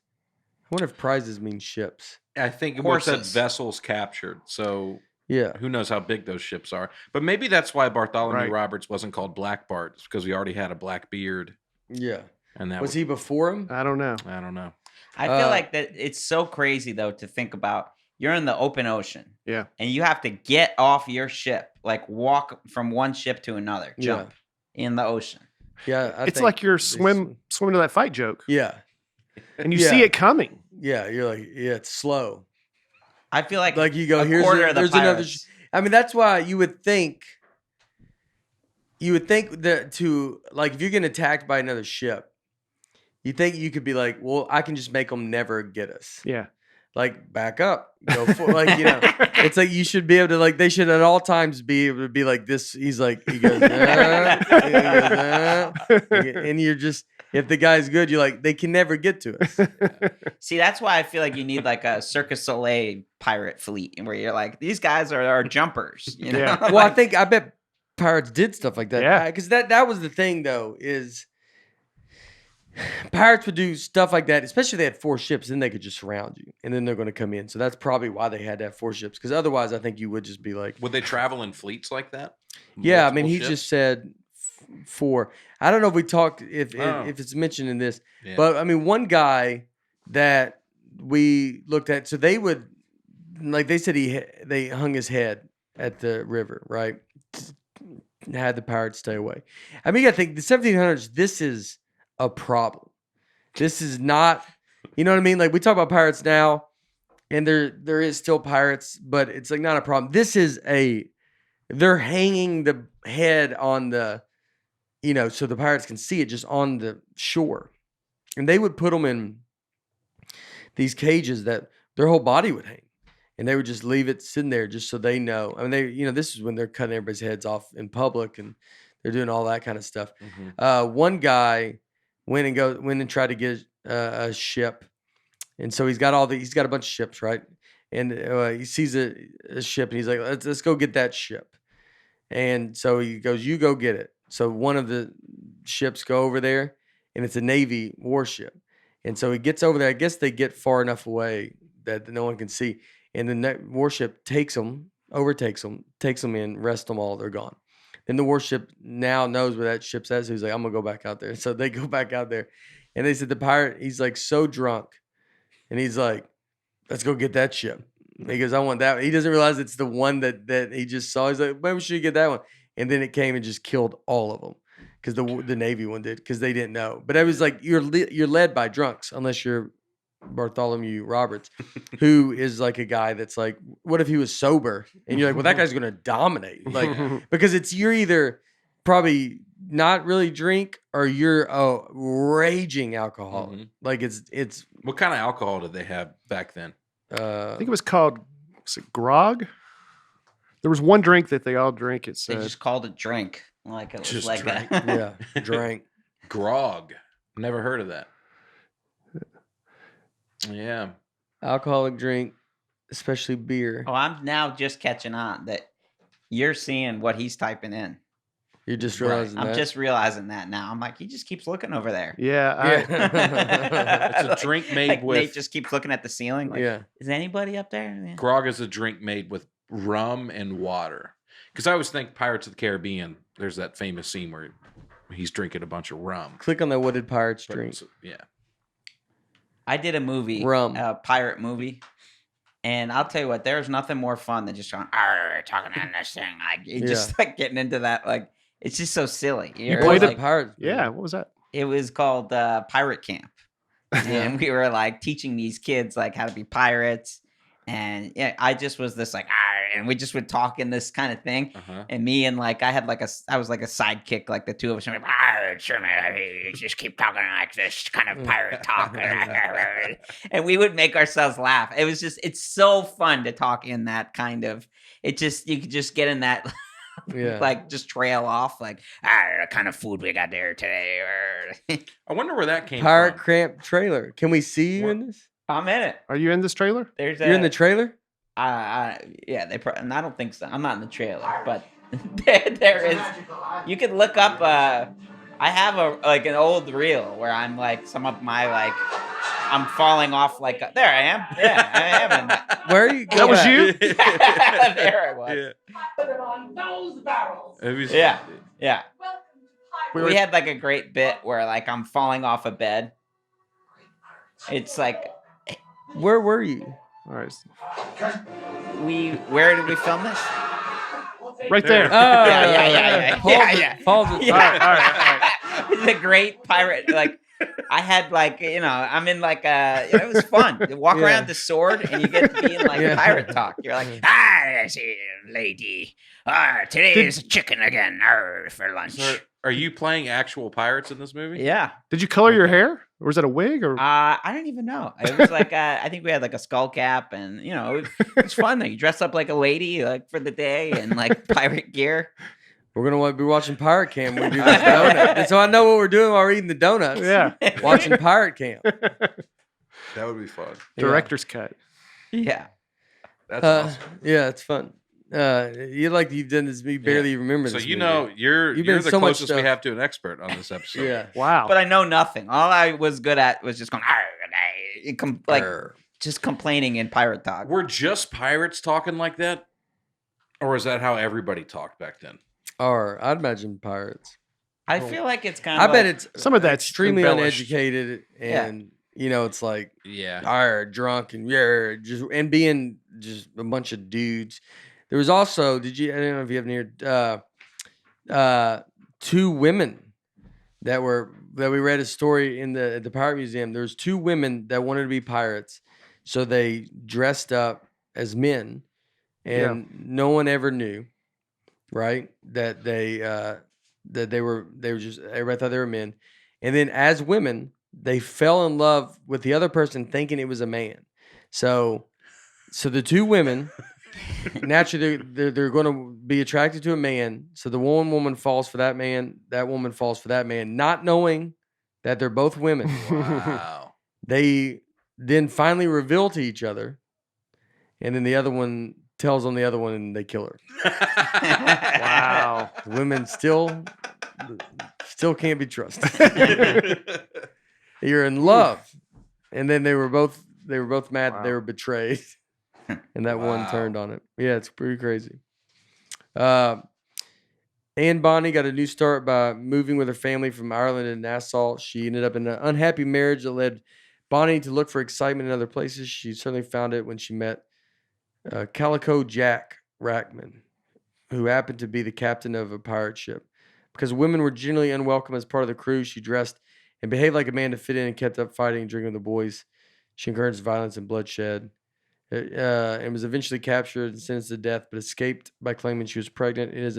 I wonder if prizes mean ships. I think it said vessels captured. So who knows how big those ships are? But maybe that's why Bartholomew Roberts wasn't called Black Bart. It's because we already had a Blackbeard. Yeah. And that was he before him? I don't know. I feel like that it's so crazy though to think about. You're in the open ocean. Yeah. And you have to get off your ship, like walk from one ship to another, jump in the ocean. Yeah. It's like you're swimming to that fight joke. Yeah. And you see it coming. Yeah. You're like, it's slow. I feel like you go, there's another. I mean, that's why you would think that if you're getting attacked by another ship, you think you could be like, well, I can just make them never get us. Yeah. Like, back up, go for it's like you should be able to, like, they should at all times be able to be like this. He goes, and you're just, if the guy's good, you're like, they can never get to us. See, that's why I feel like you need like a Cirque du Soleil pirate fleet where you're like, these guys are jumpers. You know? Yeah. Well, I bet pirates did stuff like that. Yeah. Because that was the thing, though, is pirates would do stuff like that, especially if they had 4 ships, then they could just surround you, and then they're going to come in. So that's probably why they had to have 4 ships, because otherwise I think you would just be like... Would they travel in fleets like that? Yeah, I mean, he just said 4. I don't know if we talked, if it's mentioned in this, but I mean, one guy that we looked at, so they would, like they said, they hung his head at the river, right? Had the pirates stay away. I mean, you got to think, the 1700s, this is a problem. This is not, you know what I mean? Like, we talk about pirates now, and there is still pirates, but it's like not a problem. This is they're hanging the head on the, so the pirates can see it just on the shore. And they would put them in these cages that their whole body would hang. And they would just leave it sitting there just so they know. I mean, this is when they're cutting everybody's heads off in public, and they're doing all that kind of stuff. Mm-hmm. One guy went and tried to get a ship, and so he's got a bunch of ships, right? And he sees a ship, and he's like, let's go get that ship. And so he goes, "You go get it." So one of the ships go over there, and it's a Navy warship. And so he gets over there. I guess they get far enough away that no one can see. And the warship takes them, overtakes them, takes them in, rests them all. They're gone. Then the warship now knows where that ship's at. So he's like, "I'm gonna go back out there." So they go back out there, and they said the pirate, he's like so drunk, and he's like, "Let's go get that ship." He goes, "I want that." He doesn't realize it's the one that he just saw. He's like, "Maybe we should get that one." And then it came and just killed all of them because the Navy one did, because they didn't know. But I was like, you're led by drunks unless you're Bartholomew Roberts, who is like a guy that's like, what if he was sober? And you're like, well, that guy's gonna dominate, like, because you're either probably not really drink or you're a raging alcoholic. Mhm. Like it's What kind of alcohol did they have back then? I think it was called grog. There was one drink that they all drink. It They said just called it drink. Like it was Just like drink. a yeah, drank. Grog. Never heard of that. Yeah. Alcoholic drink, especially beer. Oh, I'm now just catching on that you're seeing what he's typing in. You're just Right. realizing I'm that. just realizing that now. I'm like, he just keeps looking over there. yeah. Yeah. It's a drink made Like with Nate just keeps looking at the ceiling. Like, Yeah. is anybody up there? Yeah. grog is a drink made with rum and water. Because I always think Pirates of the Caribbean, there's that famous scene where he's drinking a bunch of rum. Click on that. What did pirates But drink? it's- yeah. I did a movie, Rum. a pirate movie, and I'll tell you what, there's nothing more fun than just going, "Arr, talking on this thing," like you just like getting into that, like it's just so silly. You What played was it? the pirates? Yeah. What was that? It was called Pirate Camp, and we were like teaching these kids like how to be pirates, and yeah, I just was this like, "Arr," and we just would talk in this kind of thing. Uh-huh. And me and like I was like a sidekick, like the two of us. Like, sure, man, you just keep talking like this kind of pirate talk, and we would make ourselves laugh. It was just, it's so fun to talk in that kind of. It just, you could just get in that, Yeah. like just trail off, like what kind of food we got there today. I wonder where that came Pirate from. Cramp trailer. Can we see you in this? I'm in it. Are you in this trailer? There's You're in the trailer? yeah, and I don't think so. I'm not in the trailer, but there is. You could look up. I have an old reel where I'm like some of my like. I'm falling off like there I am. Yeah, I am in that. Where are you? That was you? There I was. Yeah. Put it on those barrels. It was- Yeah. Yeah. Welcome to We We were- had like a great bit where like I'm falling off a bed. It's like Where were you? All right. where did we film this? Right there. Oh, yeah. Pause Yeah, it, yeah. pause it. Yeah. All right. It's a great pirate. Like I had like, I'm in like it was fun. You walk Yeah. around the sword and you get to be in like Yeah. pirate talk. You're like, I see, lady. Today is chicken again for lunch. So are you playing actual pirates in this movie? Yeah. Did you color your hair? Or was that a wig? Or I don't even know. It was like I think we had like a skull cap, and it's fun. You dress up like a lady like for the day and like pirate gear. We're gonna be watching Pirate Camp. We do this donut, and so I know what we're doing while we're eating the donuts. yeah, Watching Pirate Camp. That would be fun. director's cut. Yeah. That's awesome. Yeah, it's fun. You've done this. You barely remember So this. you movie. know you're You've been the so much closest we stuff. have to an expert on this episode. Yeah. Wow. But I know nothing. All I was good at was just going like Arr. just complaining in pirate talk. Were just pirates talking like that? Or is that how everybody talked back then? Or I'd imagine pirates. I feel like it's kind I of. bet it's Some of that's extremely embellished. uneducated, and it's like Yeah. drunk and and being just a bunch of dudes. There was also, I don't know if you have near two women that we read a story in the Pirate Museum. There was two women that wanted to be pirates, so they dressed up as men, and no one ever knew, right? That they were just, everybody thought they were men, and then as women they fell in love with the other person thinking it was a man. So the two women. Naturally, they're going to be attracted to a man. So the one woman falls for that man. That woman falls for that man, not knowing that they're both women. Wow. They then finally reveal to each other, and then the other one tells on the other one and they kill her. Wow. Women still can't be trusted. You're in love, and then they were both mad that they Wow. were betrayed, and that one Wow. turned on it. Yeah, it's pretty crazy. Anne Bonny got a new start by moving with her family from Ireland to Nassau. She ended up in an unhappy marriage that led Bonny to look for excitement in other places. She certainly found it when she met Calico Jack Rackman, who happened to be the captain of a pirate ship. Because women were generally unwelcome as part of the crew, she dressed and behaved like a man to fit in and kept up fighting and drinking with the boys. She encouraged violence and bloodshed. And was eventually captured and sentenced to death, but escaped by claiming she was pregnant. It is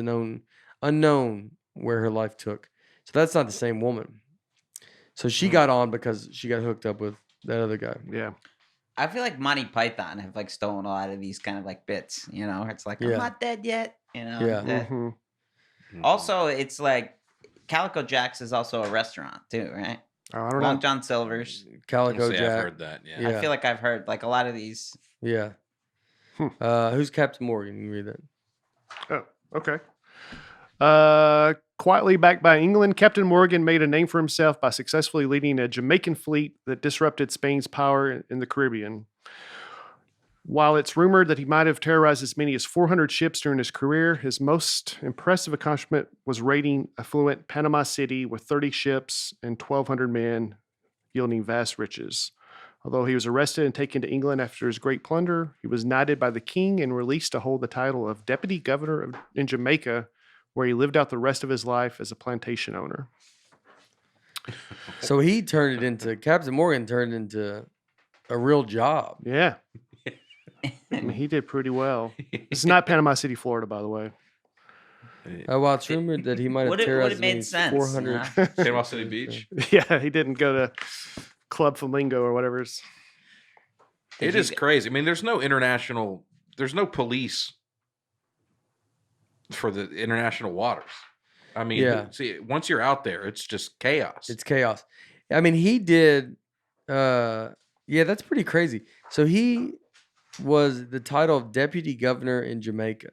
unknown where her life took. So that's not the same woman. So she got on because she got hooked up with that other guy. Yeah. I feel like Monty Python have like stolen a lot of these kind of like bits. You know, it's like I'm Yeah. not dead yet. You know. Yeah. that- Mhm. Also, it's like Calico Jack's is also a restaurant too, right? Oh, I don't Long know. John Silver's. Calico See, I've Jack. heard that. Yeah. Yeah. I feel like I've heard like a lot of these. Yeah. Who's Captain Morgan? You read that. Oh, okay. Quietly backed by England, Captain Morgan made a name for himself by successfully leading a Jamaican fleet that disrupted Spain's power in the Caribbean. While it's rumored that he might have terrorized as many as 400 ships during his career, his most impressive accomplishment was raiding affluent Panama City with 30 ships and 1,200 men, yielding vast riches. Although he was arrested and taken to England after his great plunder, he was knighted by the king and released to hold the title of Deputy Governor in Jamaica, where he lived out the rest of his life as a plantation owner. So Captain Morgan turned into a real job. Yeah. I mean, he did pretty well. This is not Panama City, Florida, by the way. Well, it's rumored that he might have Would it terrorized as made many as sense, 400. huh? Panama City Beach. Yeah, he didn't go to Club Flamingo or whatever. It is crazy. I mean, there's no police for the international waters. I mean, Yeah. see, once you're out there, it's just chaos. It's chaos. I mean, he did. Yeah, that's pretty crazy. So he was the title of deputy governor in Jamaica.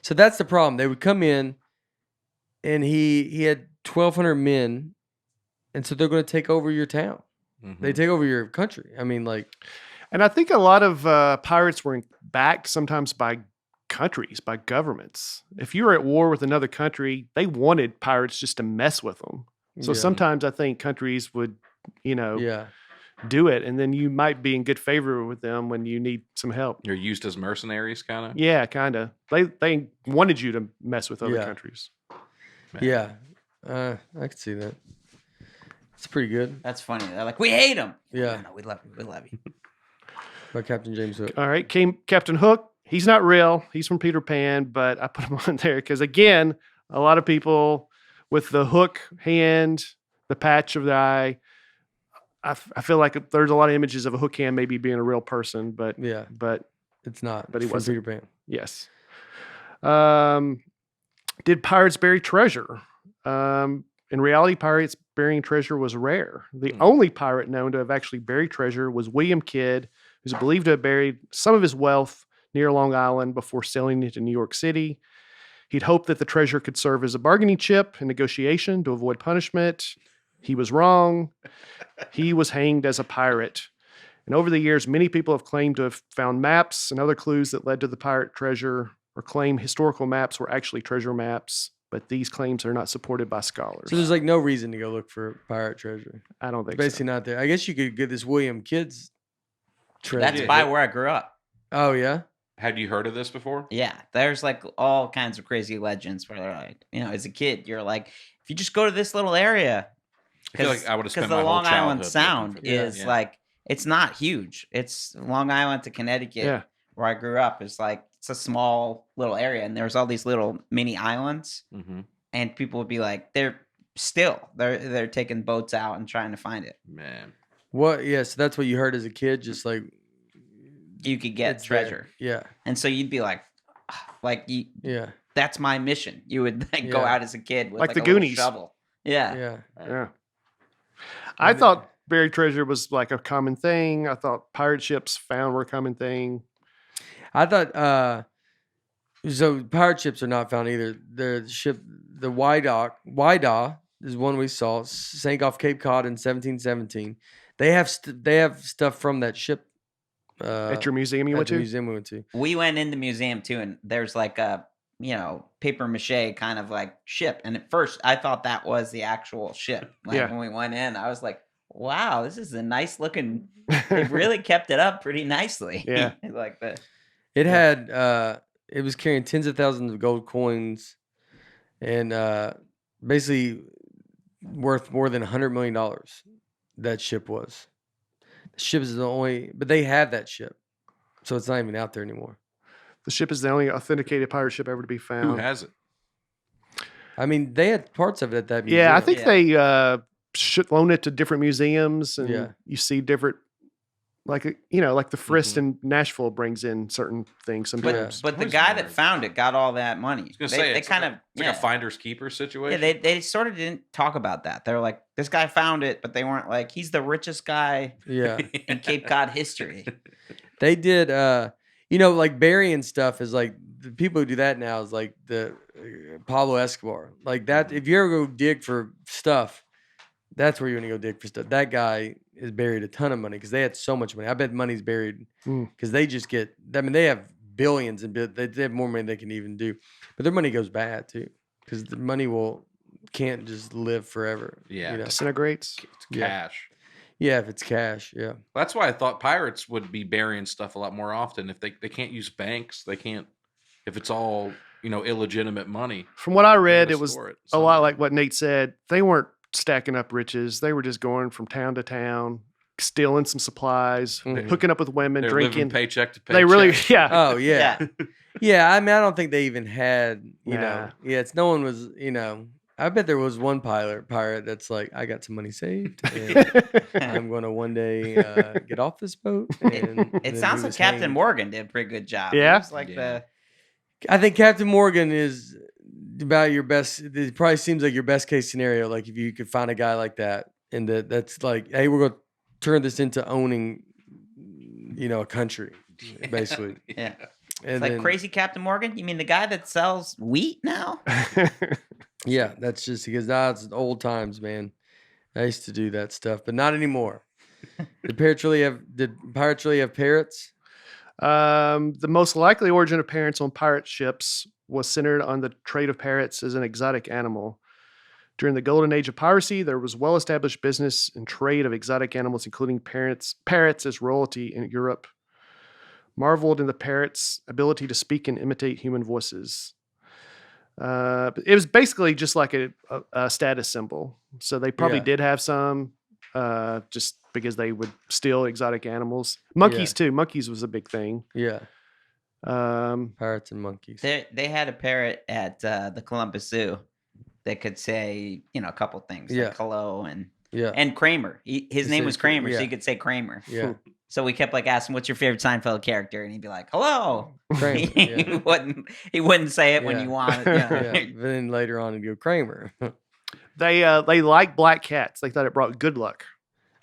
So that's the problem. They would come in, and he had 1,200 men, and so they're going to take over your town. Mhm. They take over your country. I mean, like, And I think a lot of pirates were backed sometimes by countries, by governments. If you were at war with another country, they wanted pirates just to mess with them. So yeah, sometimes I think countries would, yeah, do it, and then you might be in good favor with them when you need some help. You're used as mercenaries, kind of. Yeah, kind of. They wanted you to mess with other Yeah. countries. yeah. I could see that. It's pretty good. That's funny. They're like, we hate him. Yeah. No, we love you. We love you. By Captain James Hook. All right, Captain Hook. He's not real. He's from Peter Pan, but I put him on there because, again, a lot of people with the hook hand, the patch of the eye, I feel like there's a lot of images of a hook hand maybe being a real person, but Yeah, but it's not. But he It's from wasn't. Peter Pan. yes. Did pirates bury treasure? In reality, pirates burying treasure was rare. The only pirate known to have actually buried treasure was William Kidd, who's believed to have buried some of his wealth near Long Island before sailing into New York City. He'd hoped that the treasure could serve as a bargaining chip in negotiation to avoid punishment. He was wrong. He was hanged as a pirate. And over the years, many people have claimed to have found maps and other clues that led to the pirate treasure, or claim historical maps were actually treasure maps, but these claims are not supported by scholars. So there's like no reason to go look for pirate treasure. I don't think Basically not there. I guess you could get this William Kidd's treasure. That's Yeah. by where I grew up. Oh yeah. Had you heard of this before? Yeah, there's like all kinds of crazy legends where they're like, as a kid, you're like, if you just go to this little area, I feel like I would have spent the my whole Long Island childhood Sound looking for that. is Yeah. like, it's not huge. It's Long Island to Connecticut, Yeah. where I grew up. It's like it's a small little area, and there's all these little mini islands, Mhm. and people would be like, they're taking boats out and trying to find it. Man. What? Yeah. So that's what you heard as a kid, just like You could get it's there. treasure, Yeah. and so you'd be like, Yeah. that's my mission. You would like go Yeah. out as a kid with Like like the a little Goonies. shovel. Yeah. Yeah. Yeah. I And thought buried treasure was like a common thing. I thought pirate ships found were a common thing. I thought so pirate ships are not found either. The ship, the Whydah is one we saw, sank off Cape Cod in 1717. They have stuff from that ship At your museum you at went the to? museum we went to. We went in the museum too, and there's like a paper mache kind of like ship. And at first, I thought that was the actual ship. Like Yeah. when we went in, I was like, "Wow, this is a nice looking." They really kept it up pretty nicely. Yeah. Like the It had it was carrying tens of thousands of gold coins, and basically worth more than $100 million. That ship was. The ship is the only, but they have that ship, so it's not even out there anymore. The ship is the only authenticated pirate ship ever to be Who found. has it? I mean, they had parts of it at that museum. Yeah, I think Yeah. they should loan it to different museums, and Yeah. you see different, like like the Frist in Nashville brings in certain things sometimes. but the Always guy wondered. that found it got all that money. I was gonna say They it's kind like, of it's like a finders keepers situation. Yeah, they sort of didn't talk about that. They're like, this guy found it, but they weren't like, he's the richest guy Yeah, in Cape Cod history. they did. Like burying stuff is like the people who do that now is like the Pablo Escobar. Like that. If you ever go dig for stuff, that's where you're gonna go dig for stuff. That guy has buried a ton of money because they had so much money. I bet money's buried because they just get. I mean, they have billions and they have more money than they can even do, but their money goes bad too because the money can't just live forever. Yeah. Disintegrates. It's Yeah. cash. Yeah, if it's cash, yeah. That's why I thought pirates would be burying stuff a lot more often. If they can't use banks, they can't. If it's all illegitimate money, From what I read, gotta it was store it a lot somewhere. like what Nate said. They weren't stacking up riches. They were just going from town to town, stealing some supplies, Mhm. hooking up with women, they're drinking. living paycheck to paycheck. They really, yeah. Oh yeah. Yeah. Yeah, I mean, I don't think they even had, Nah. yeah, no one was, I bet there was one pirate that's like, I got some money saved, and I'm going to one day get off this boat. And It then sounds he like was Captain hanged. Morgan did a pretty good job. Yeah? He was like Yeah. I think Captain Morgan is about your best. It probably seems like your best case scenario. Like if you could find a guy like that, and that's like, hey, we're going to turn this into owning, a country, basically. yeah. And It's like then- crazy Captain Morgan. You mean the guy that sells wheat now? Yeah, that's just because that's old times, man. I used to do that stuff, but not anymore. Did pirates really have parrots? The most likely origin of parrots on pirate ships was centered on the trade of parrots as an exotic animal. During the golden age of piracy, there was well-established business and trade of exotic animals, including parrots as royalty in Europe. Marveled in the parrot's ability to speak and imitate human voices. But it was basically just like a status symbol. So they probably Yeah. did have some, just because they would steal exotic animals. Monkeys too. Monkeys was a big thing. Yeah, Um, pirates and monkeys. They had a parrot at the Columbus Zoo that could say, a couple things Yeah. like hello Yeah, and Kramer. His He name said was Kra- Kramer, so yeah. he could say Kramer. yeah. So we kept like asking, "What's your favorite Seinfeld character?" And he'd be like, "Hello." Kramer. he Yeah. wouldn't say it when Yeah. you wanted. Yeah. But then later on, it'd go Kramer. they liked black cats. They thought it brought good luck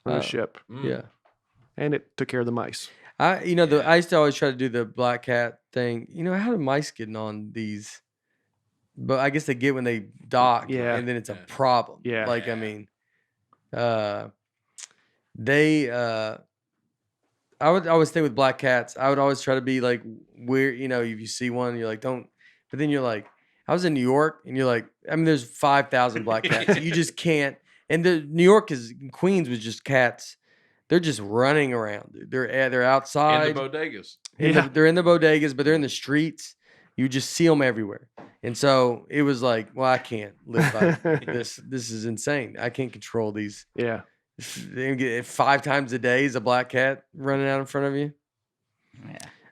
on Oh. the ship, Mm. Yeah. and it took care of the mice. I used to always try to do the black cat thing. How do mice getting on these? But I guess they get when they dock, Yeah. and then it's a Yeah. problem. Yeah. Like I Yeah. mean, they. I would always stay with black cats. I would always try to be like weird. If you see one, you're like, don't. But then you're like, I was in New York, and you're like, I mean, there's 5,000 black cats. You just can't. And New York Queens was just cats. They're just running around. Dude. They're outside. In the bodegas. They're in the bodegas, but they're in the streets. You just see them everywhere. And so it was like, well, I can't live by this. This is insane. I can't control these. Yeah. They get 5 times a day is a black cat running out in front of you.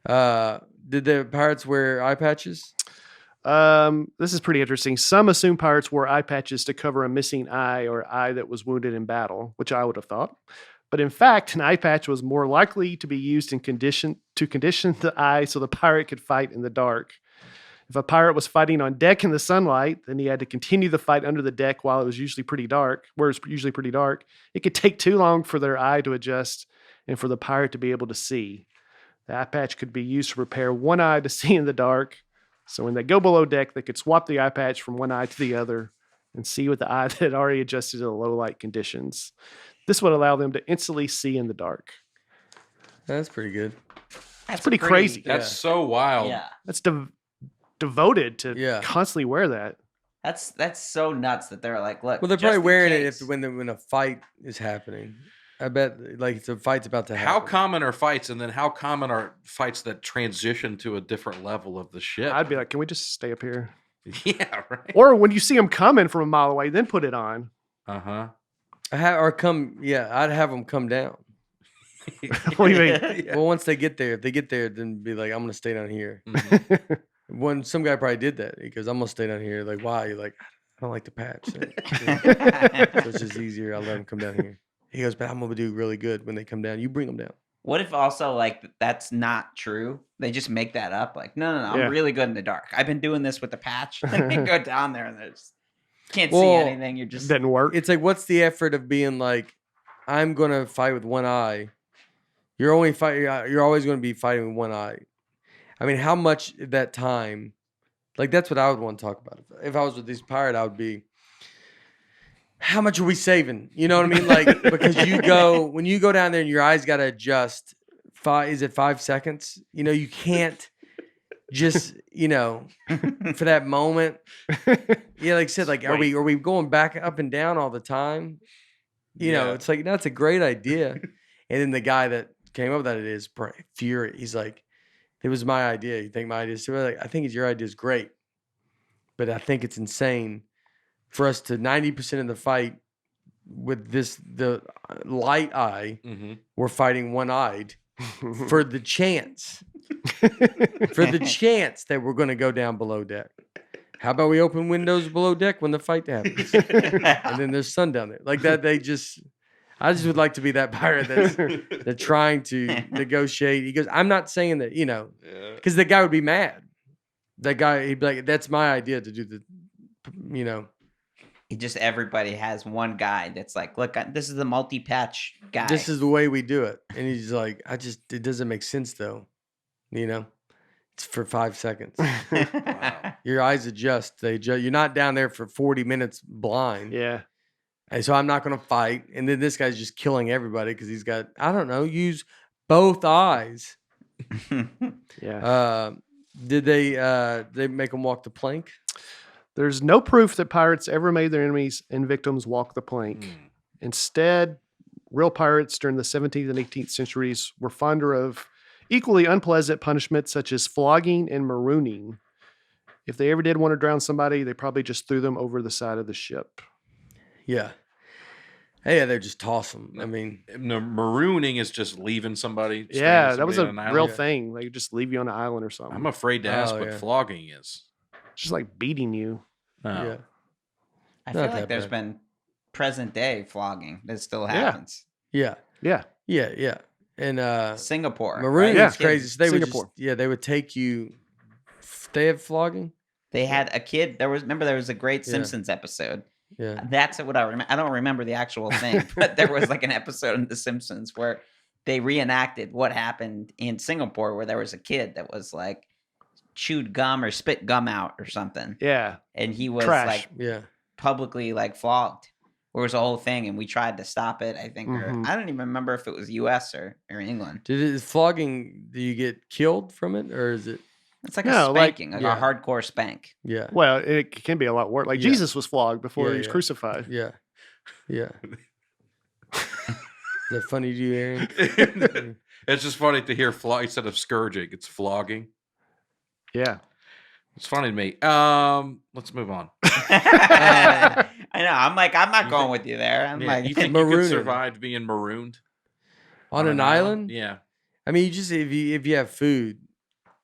Yeah. Did the pirates wear eye patches? This is pretty interesting. Some assume pirates wore eye patches to cover a missing eye or eye that was wounded in battle, which I would have thought. But in fact, an eye patch was more likely to be used to condition the eye so the pirate could fight in the dark. If a pirate was fighting on deck in the sunlight, then he had to continue the fight under the deck while it was usually pretty dark. Where it's usually pretty dark, it could take too long for their eye to adjust and for the pirate to be able to see. The eye patch could be used to prepare one eye to see in the dark. So when they go below deck, they could swap the eye patch from one eye to the other and see with the eye that had already adjusted to the low light conditions. This would allow them to instantly see in the dark. That's pretty good. That's pretty crazy. That's so wild. Yeah. That's devoted to constantly wear that. That's so nuts that they're like, look. Well, they're just probably in wearing case. it when a fight is happening. I bet like the fight's about to happen. How common are fights, and then how common are fights that transition to a different level of the ship? I'd be like, can we just stay up here? Yeah, right. Or when you see them coming from a mile away, then put it on. Uh-huh. I'd have them come down. What do you mean? Well, once they get there, if they get there, then be like, I'm gonna stay down here. Mhm. When some guy probably did that, he goes, I'm gonna stay down here. Like, why? You're like, I don't like the patch. So it's just easier. I'll let them come down here. He goes, but I'm gonna do really good when they come down. You bring them down. What if also like that's not true? They just make that up. Like, no, Yeah. I'm really good in the dark. I've been doing this with the patch. They go down there and there's can't see Well, anything. You're just Didn't work. It's like, what's the effort of being like, I'm gonna fight with one eye. You're always gonna be fighting with one eye. I mean, how much at that time? Like, that's what I would want to talk about. If I was with this pirate, I would be, how much are we saving? You know what I mean? Like, because when you go down there and your eyes got to adjust, 5 seconds? You know, you can't just, for that moment. Yeah, like I said, like, are we going back up and down all the time? You know, it's like, that's a great idea. And then the guy that came up with that idea is furious. He's like, it was my idea. You think my idea is too? Like, I think your idea is great, but I think it's insane for us to 90% of the fight with the light eye, we're fighting one-eyed for the chance, that we're going to go down below deck. How about we open windows below deck when the fight happens, and then there's sun down there like that? I just would like to be that pirate that's trying to negotiate. He goes, I'm not saying that, because the guy would be mad. That guy, he'd be like, that's my idea to do the. Everybody has one guy that's like, look, this is the multi-patch guy. This is the way we do it. And he's like, it doesn't make sense though. It's for 5 seconds. Wow. Your eyes adjust. You're not down there for 40 minutes blind. Yeah. And so I'm not going to fight. And then this guy's just killing everybody because he's got, I don't know, use both eyes. Yeah. Did they make them walk the plank? There's no proof that pirates ever made their enemies and victims walk the plank. Instead, real pirates during the 17th and 18th centuries were fonder of equally unpleasant punishments such as flogging and marooning. If they ever did want to drown somebody, they probably just threw them over the side of the ship. Yeah. Hey, they're just toss them. I mean, No, marooning is just leaving somebody. Yeah, that was a on an real island. thing. They could just leave you on an island or something. I'm afraid to ask what yeah. flogging is. It's just like beating you. Oh. yeah. I Not feel that like there's bad. been present day flogging that still happens. Yeah. Yeah. Yeah. Yeah. And Singapore. marooning Yeah. is crazy. So they would Singapore. they would take you. They have flogging? They had a kid. There was a great Yeah. Simpsons episode. Yeah. That's what I remember. I don't remember the actual thing, but there was like an episode in The Simpsons where they reenacted what happened in Singapore, where there was a kid that was like chewed gum or spit gum out or something, Yeah. and he was Trash. like Yeah. publicly like flogged. It was a whole thing, and we tried to stop it. I think, or Mhm. I don't even remember if it was U.S. or England. Is flogging, do you get killed from it or is it? It's like No, a like- spanking, like yeah. a hardcore spank. Yeah. Well, it can be a lot worse. Like Yeah. Jesus was flogged before Yeah, he was yeah. crucified. Yeah. Yeah. Is that funny to you, Aaron? It's just funny to hear instead of scourging, it's flogging. Yeah. It's funny to me. Let's move on. I know. I'm like, I'm not You going think- with you there. I'm Yeah, like, you think you Marooning. could survive being marooned On an island? Yeah. I mean, if you have food,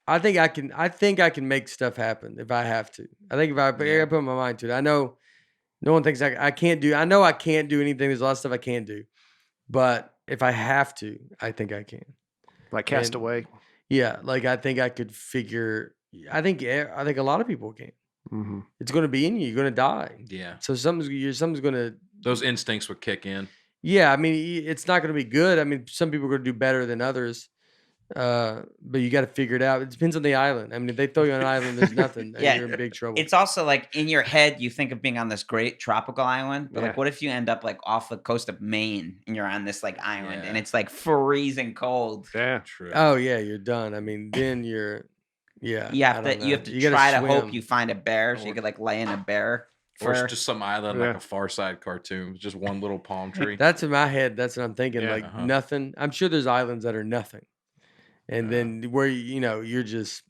I think I can make stuff happen if I have to. I think if I put my mind to it. I know no one thinks I can't do. I know I can't do anything. There's a lot of stuff I can't do, but if I have to, I think I can. Like Castaway. Yeah, like I think I could figure. I think a lot of people can. Mm-hmm. It's going to be in you. You're going to die. Yeah. So something's going to. Those instincts would kick in. Yeah, I mean, it's not going to be good. I mean, some people are going to do better than others. But you got to figure it out. It depends on the island. I mean, if they throw you on an island, there's nothing. Yeah. You're in big trouble. It's also like in your head, you think of being on this great tropical island, but like, what if you end up like off the coast of Maine and you're on this like island and it's like freezing cold? Yeah, True. Oh yeah, you're done. I mean, then you're You have to try to hope you find a bear so you could like lay in a bear. Or it's just some island like a Far Side cartoon, just one little palm tree. That's in my head. That's what I'm thinking. Yeah, like nothing. I'm sure there's islands that are nothing, and then where you're just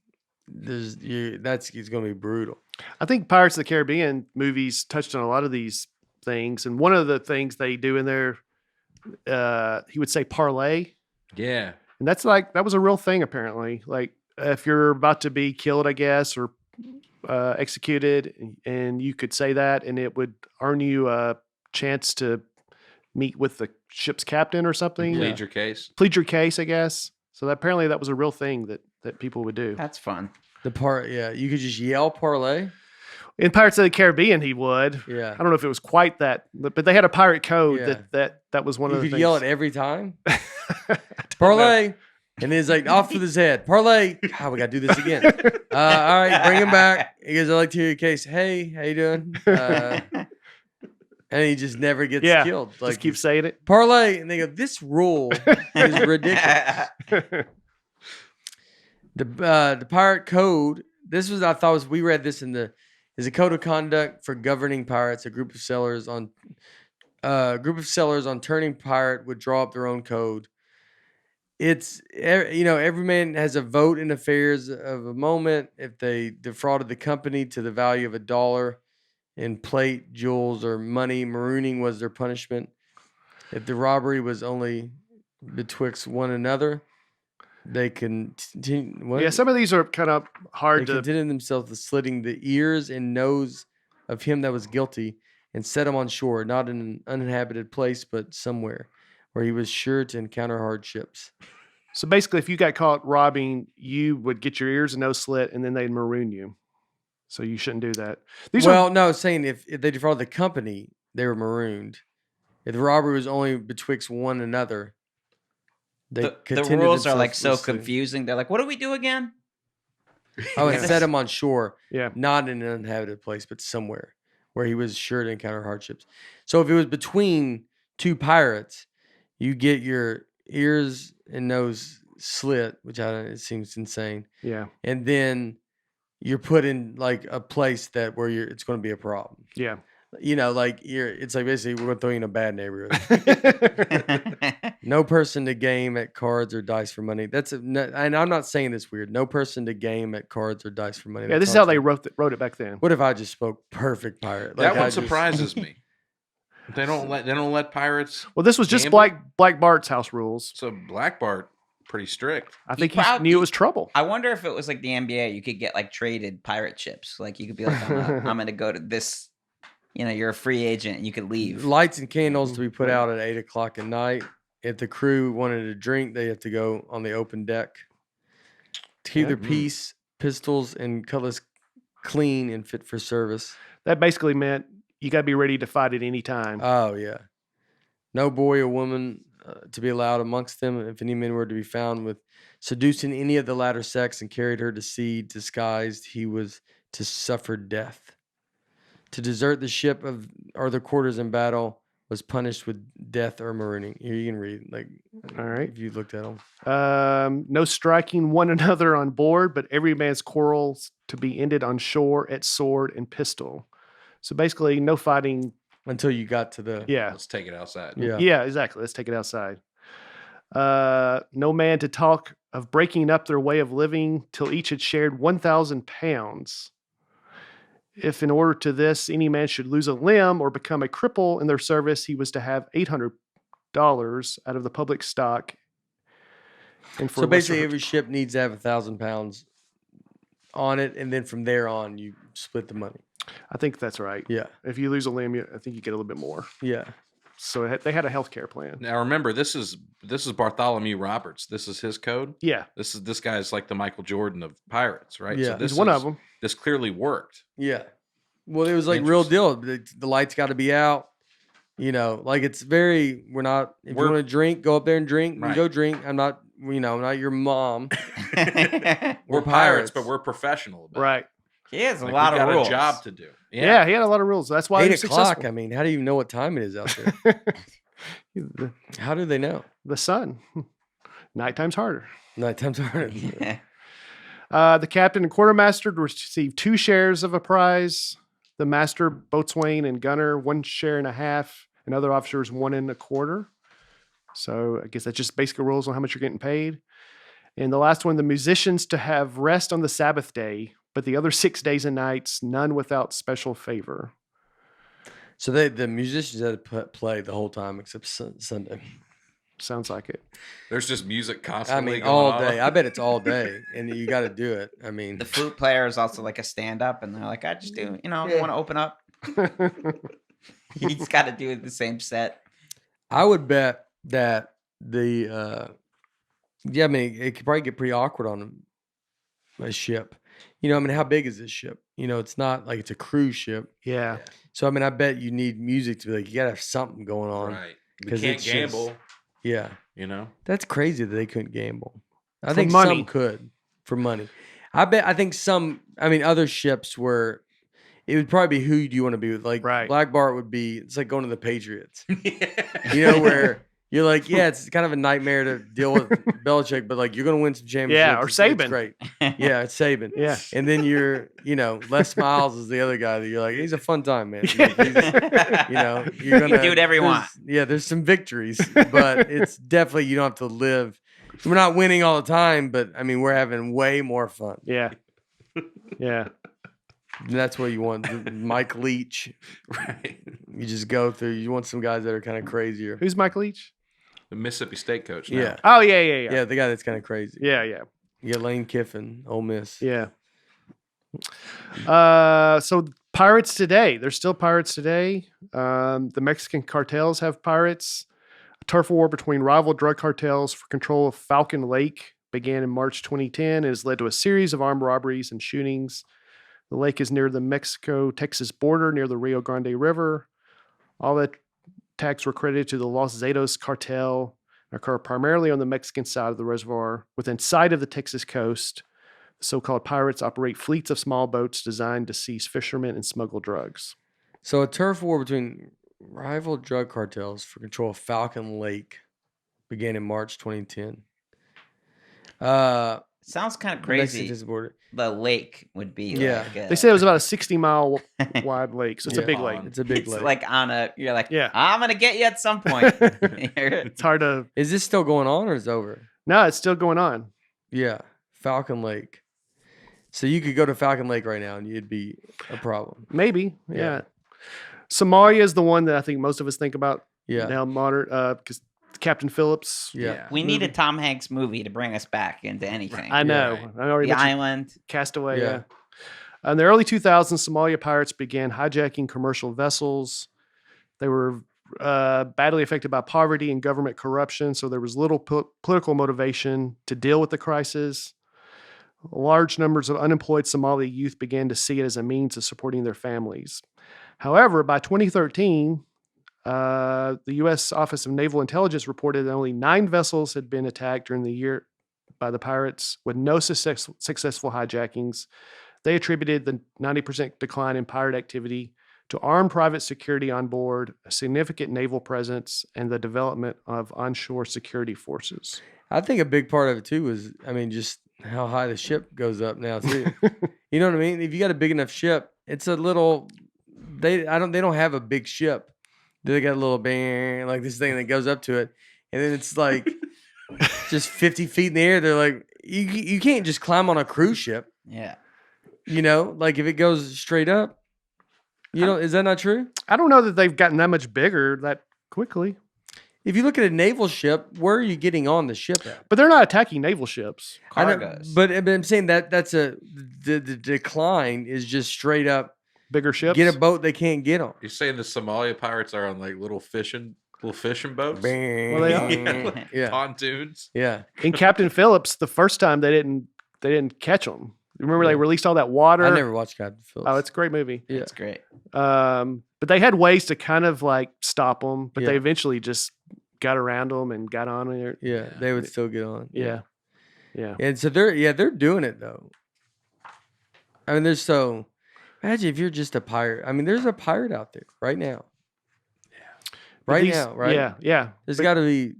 it's going to be brutal. I think Pirates of the Caribbean movies touched on a lot of these things, and one of the things they do in there, he would say parlay, Yeah. and that was a real thing apparently. Like if you're about to be killed, I guess, or executed, and you could say that, and it would earn you a chance to meet with the ship's captain or something. Plead your case. Plead your case, I guess. So apparently that was a real thing that people would do. That's fun. You could just yell parlay. In Pirates of the Caribbean, he would. Yeah. I don't know if it was quite that, but they had a pirate code that was one of the You could things. yell it every time. Parlay. And he's like, off with his head. Parlay. God, we got to do this again. All right, bring him back. He goes, I'd like to hear your case. Hey, how you doing? And he just never gets killed. Like, just keep saying it. Parlay. And they go, this rule is ridiculous. The pirate code, we read this is a code of conduct for governing pirates. A group of sailors on turning pirate would draw up their own code. It's every man has a vote in affairs of a moment. If they defrauded the company to the value of $1 in plate, jewels, or money, marooning was their punishment. If the robbery was only betwixt one another, they continue. Yeah, some of these are kind of hard They to. contented themselves with slitting the ears and nose of him that was guilty, and set him on shore, not in an uninhabited place, but somewhere where he was sure to encounter hardships. So basically, if you got caught robbing, you would get your ears and nose slit, and then they'd maroon you. So you shouldn't do that. Saying if they defrauded the company, they were marooned. If the robbery was only betwixt one another, the rules are like so confusing. They're like, what do we do again? Oh, and set him on shore. Yeah. Not in an uninhabited place, but somewhere where he was sure to encounter hardships. So if it was between two pirates, you get your ears and nose slit, which it seems insane. Yeah. And then you're put in like a place where it's going to be a problem. Yeah. It's like basically we're going to throw you in a bad neighborhood. No person to game at cards or dice for money. And I'm not saying this weird. No person to game at cards or dice for money. Yeah, this is how they wrote it back then. What if I just spoke perfect pirate? That one surprises me. They don't let pirates. Well, this was just gamble? Black Bart's house rules. So Black Bart, pretty strict. I think he knew it was trouble. I wonder if it was like the NBA. You could get like traded pirate ships. Like you could be like, I'm going to go to this. You're a free agent and you could leave. Lights and candles to be put out at 8:00 at night. If the crew wanted to drink, they have to go on the open deck. To keep their peace, pistols and cutlass clean and fit for service. That basically meant you got to be ready to fight at any time. Oh, yeah. No boy or woman to be allowed amongst them. If any men were to be found with seducing any of the latter sex and carried her to sea disguised, he was to suffer death. To desert the ship or the quarters in battle was punished with death or marooning. Here you can read, all right, if you looked at them. No striking one another on board, but every man's quarrels to be ended on shore at sword and pistol. So basically, no fighting until you got to the. Yeah, let's take it outside. Yeah, exactly. Let's take it outside. No man to talk of breaking up their way of living till each had shared 1,000 pounds. If in order to this, any man should lose a limb or become a cripple in their service, he was to have $800 out of the public stock. And so basically, every ship needs to have 1,000 pounds on it, and then from there on, you split the money. I think that's right. Yeah. If you lose a limb, I think you get a little bit more. Yeah. So they had a healthcare plan. Now remember, this is Bartholomew Roberts. This is his code. Yeah. This guy's like the Michael Jordan of pirates, right? Yeah. So this He's one of them. This clearly worked. Yeah. Well, it was like real deal. The lights got to be out. It's very. If you want to drink, go up there and drink. You can go drink. I'm not not your mom. We're pirates, but we're professional. About Right. He has a Like, lot we of got rules. a job to do. Yeah. He had a lot of rules. That's why he 8 was o'clock. successful. I mean, how do you know what time it is out there? How do they know? The sun. Nighttime's harder. Nighttime's harder. Yeah. The captain and quartermaster received 2 shares of a prize. The master, boatswain, and gunner 1.5 shares, and other officers 1.25. So I guess that's just basic rules on how much you're getting paid. And the last one, the musicians to have rest on the Sabbath day, but the other 6 days and nights, none without special favor. So the musicians had to play the whole time except Sunday. Sounds like it. There's just music I constantly mean, going all on. day. I bet it's all day, and you got to do it. I mean, The flute player is also like a stand-up, and they're like, I just do, want to open up. He's got to do the same set. I would bet that I mean, it could probably get pretty awkward on a ship. I mean, how big is this ship? It's not like it's a cruise ship. Yeah. So, I mean, I bet you need music to be like, you got to have something going on. Right. We 'Cause can't it's just- gamble, Yeah. That's crazy that they couldn't gamble. I For think money. some could for money. I think some, I mean, other ships were, it would probably be who do you want to be with? Like, Right. Black Bart would be, it's like going to the Patriots. Where you're like, yeah, it's kind of a nightmare to deal with Belichick, but like, you're going to win some championships. Yeah, or It's Saban. great. Yeah, it's Saban. Yeah. And then you're, Les Miles is the other guy that you're like, he's a fun time, man. He's, you're You gonna can do whatever you want. Yeah, there's some victories, but it's definitely you don't have to live. We're not winning all the time, but I mean, we're having way more fun. Yeah. Yeah. And that's what you want. Mike Leach. Right. You just go through. You want some guys that are kind of crazier. Who's Mike Leach? The Mississippi State coach. Now. Yeah. Oh, yeah. Yeah, the guy that's kind of crazy. Yeah, yeah. You got Lane Kiffin, Ole Miss. Yeah. So pirates today. There's still pirates today. The Mexican cartels have pirates. A turf war between rival drug cartels for control of Falcon Lake began in March 2010 and has led to a series of armed robberies and shootings. The lake is near the Mexico-Texas border, near the Rio Grande River. All the attacks were credited to the Los Zetas cartel and occur primarily on the Mexican side of the reservoir, within sight of the Texas coast. The so-called pirates operate fleets of small boats designed to seize fishermen and smuggle drugs. So a turf war between rival drug cartels for control of Falcon Lake began in March 2010. Sounds kind of the crazy. Mexican border. The lake would be Yeah. like They said it was about a 60-mile wide lake, so it's a Yeah. big lake. It's a big it's lake. like on a, you're like, Yeah. I'm going to get you at some point. It's hard to... Is this still going on or is it over? No, it's still going on. Yeah, Falcon Lake. So you could go to Falcon Lake right now and you'd be a problem. Maybe, yeah. Yeah. Somalia is the one that I think most of us think about Yeah. now, modern, because Captain Phillips. Yeah. We need a Tom Hanks movie to bring us back into anything. I know. Right. I already The mentioned Island. Castaway. Yeah. Yeah. In the early 2000s, Somalia pirates began hijacking commercial vessels. They were badly affected by poverty and government corruption, so there was little political motivation to deal with the crisis. Large numbers of unemployed Somali youth began to see it as a means of supporting their families. However, by 2013, the U.S. Office of Naval Intelligence reported that only 9 vessels had been attacked during the year by the pirates, with no successful hijackings. They attributed the 90% decline in pirate activity to armed private security on board, a significant naval presence, and the development of onshore security forces. I think a big part of it too was, I mean, just how high the ship goes up now too. You know what I mean? If you got a big enough ship, it's a little. They don't have a big ship. They got a little bang like this thing that goes up to it, and then it's like just 50 feet in the air. They're like, you can't just climb on a cruise ship. Yeah. Like if it goes straight up. Is that not true? I don't know that they've gotten that much bigger that quickly. If you look at a naval ship, where are you getting on the ship at? But they're not attacking naval ships. I know, Cargoes. but I'm saying that's the decline is just straight up. Bigger ships. Get a boat they can't get on. You're saying the Somalia pirates are on like little fishing boats? Well, they are. Yeah, like Yeah. pontoons. Yeah. In Captain Phillips, the first time they didn't catch them. Remember they released all that water? I never watched Captain Phillips. Oh, it's a great movie. Yeah. That's great. But they had ways to kind of like stop them, but they Yeah. eventually just got around them and got on it. Yeah, they would still get on. Yeah. And so they're doing it though. I mean, imagine if you're just a pirate. I mean, there's a pirate out there right now. Right now, right? Yeah. There's got to be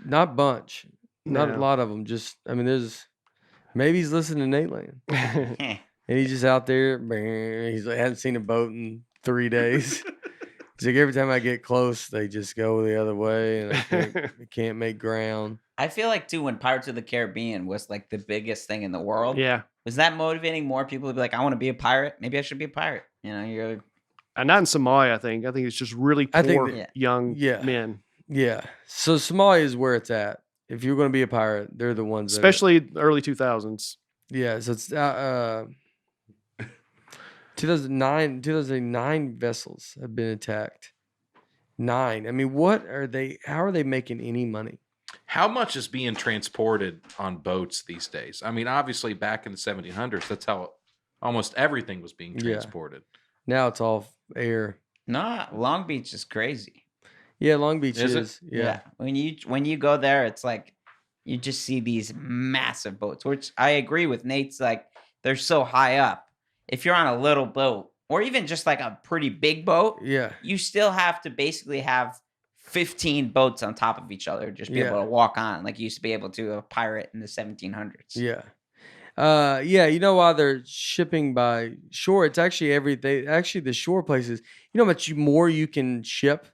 not bunch, not a No. lot of them. Just, I mean, maybe he's listening to Nateland, and he's just out there. He's like, hasn't seen a boat in 3 days. He's like, every time I get close, they just go the other way, and I can't make ground. I feel like too when Pirates of the Caribbean was like the biggest thing in the world. Yeah. Was that motivating more people to be like, I want to be a pirate? Maybe I should be a pirate. You know, you're Not in Somalia, I think. I think it's just really I think poor that- young Yeah. men. Yeah. So Somalia is where it's at. If you're going to be a pirate, they're the ones. Especially early 2000s. Yeah. So it's 2009 vessels have been attacked. 9. I mean, how are they making any money? How much is being transported on boats these days? I mean, obviously back in the 1700s, that's how almost everything was being Yeah. transported. Now it's all air. nah. Long Beach is crazy. Yeah, Long Beach Is it? is. Yeah. When you go there, it's like you just see these massive boats, which I agree with Nate's like they're so high up. If you're on a little boat or even just like a pretty big boat, Yeah. you still have to basically have 15 boats on top of each other, just be Yeah. able to walk on like you used to be able to a pirate in the 1700s. Yeah. You know why they're shipping by shore? It's actually actually the shore places. You know how much more you can ship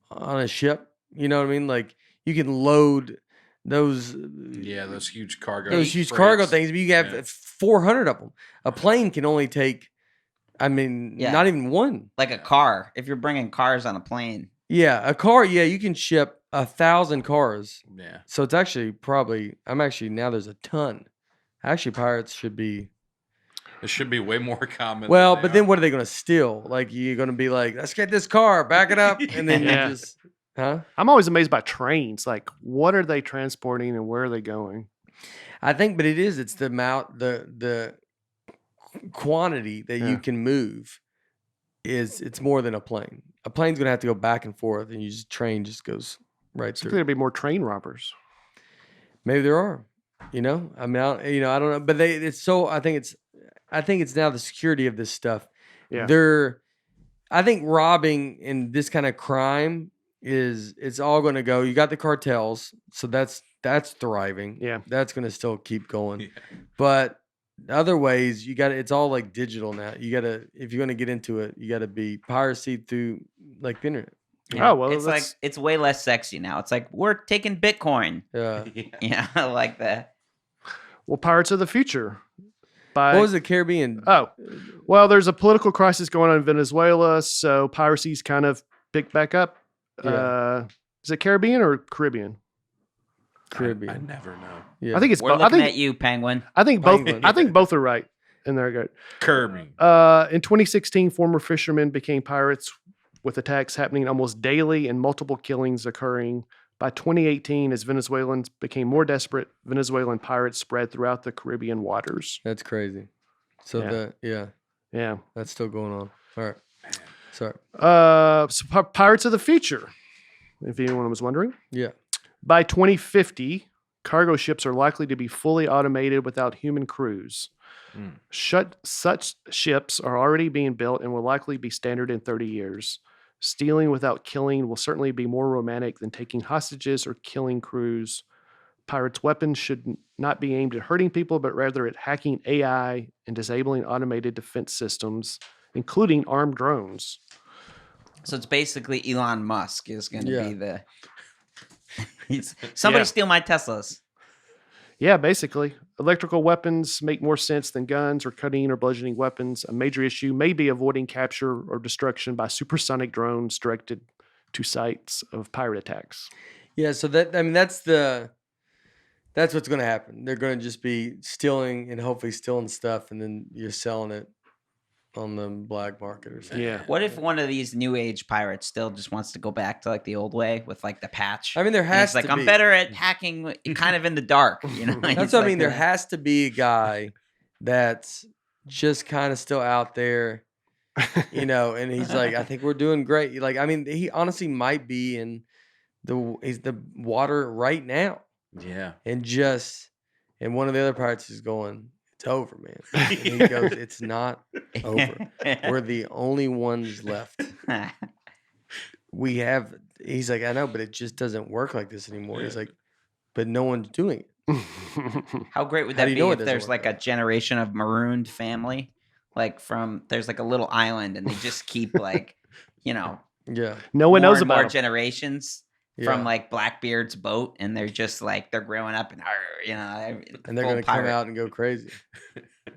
on a ship? You know what I mean? Like you can load those Yeah, those huge cargo cargo freights. things, but you have Yeah. 400 of them. A plane can only take, I mean, Yeah. not even one. Like a car, if you're bringing cars on a plane. Yeah, a car, you can ship 1,000 cars. Yeah. So it's actually now there's a ton. Actually, pirates should be. It should be way more common. Well, than but they then are. what are they going to steal? Like you're going to be like, let's get this car, back it up, and then Yeah. you just, huh? I'm always amazed by trains. Like, what are they transporting and where are they going? I think, but it's the amount, the quantity that Yeah. you can move it's more than a plane. A plane's going to have to go back and forth, and train just goes right So through. there'd be more train robbers. Maybe there are, I mean, I don't know, but I think it's now the security of this stuff. Yeah. I think robbing and this kind of crime it's all going to go. You got the cartels, so that's thriving. Yeah. That's going to still keep going. Yeah. But other ways, it's all like digital now. You got to, if you're going to get into it, you got to be piracy through like the internet. Oh, well, it's like that's- it's way less sexy now. It's like we're taking Bitcoin. Yeah. Yeah, I like that. Well, Pirates of the Future. By, What was the Caribbean? Oh, well, there's a political crisis going on in Venezuela, so piracy's kind of picked back up. Yeah. Is it Caribbean or Caribbean? Caribbean. I never know. Yeah. I think it's We're both. looking at you, Penguin. I think both. Penguin. I think both are right. And they're good. Kirby. In 2016, former fishermen became pirates, with attacks happening almost daily and multiple killings occurring. By 2018, as Venezuelans became more desperate, Venezuelan pirates spread throughout the Caribbean waters. That's crazy. So Yeah. Yeah. that's still going on. All right. Sorry. Pirates of the Future, if anyone was wondering. Yeah. By 2050, cargo ships are likely to be fully automated without human crews. Such ships are already being built and will likely be standard in 30 years. Stealing without killing will certainly be more romantic than taking hostages or killing crews. Pirates' weapons should not be aimed at hurting people, but rather at hacking AI and disabling automated defense systems, including armed drones. So it's basically Elon Musk is going to Yeah. be the. Somebody Yeah. steal my Teslas. Yeah, basically. Electrical weapons make more sense than guns or cutting or bludgeoning weapons. A major issue may be avoiding capture or destruction by supersonic drones directed to sites of pirate attacks. Yeah. So that's what's going to happen. They're going to just be stealing and hopefully stealing stuff, and then you're selling it on the black market or something. Yeah. What if one of these new age pirates still just wants to go back to like the old way with like the patch? I mean, there And has he's like, to I'm be. better at hacking kind of in the dark, you know? That's He's what I like mean. There the- has to be a guy that's just kind of still out there, and he's like, I think we're doing great. Like, I mean, he honestly might be in the water right now, Yeah. and one of the other pirates is going, it's over, man. And he goes, it's not over. We're the only ones left. He's like, I know, but it just doesn't work like this anymore. He's like, but no one's doing it. How great would How that do you be know it if doesn't there's work like that a generation of marooned family, like there's like a little island and they just keep like, Yeah. No one knows more about 'em. generations from like Blackbeard's boat, and they're just like they're growing up and And they're gonna come out and go crazy.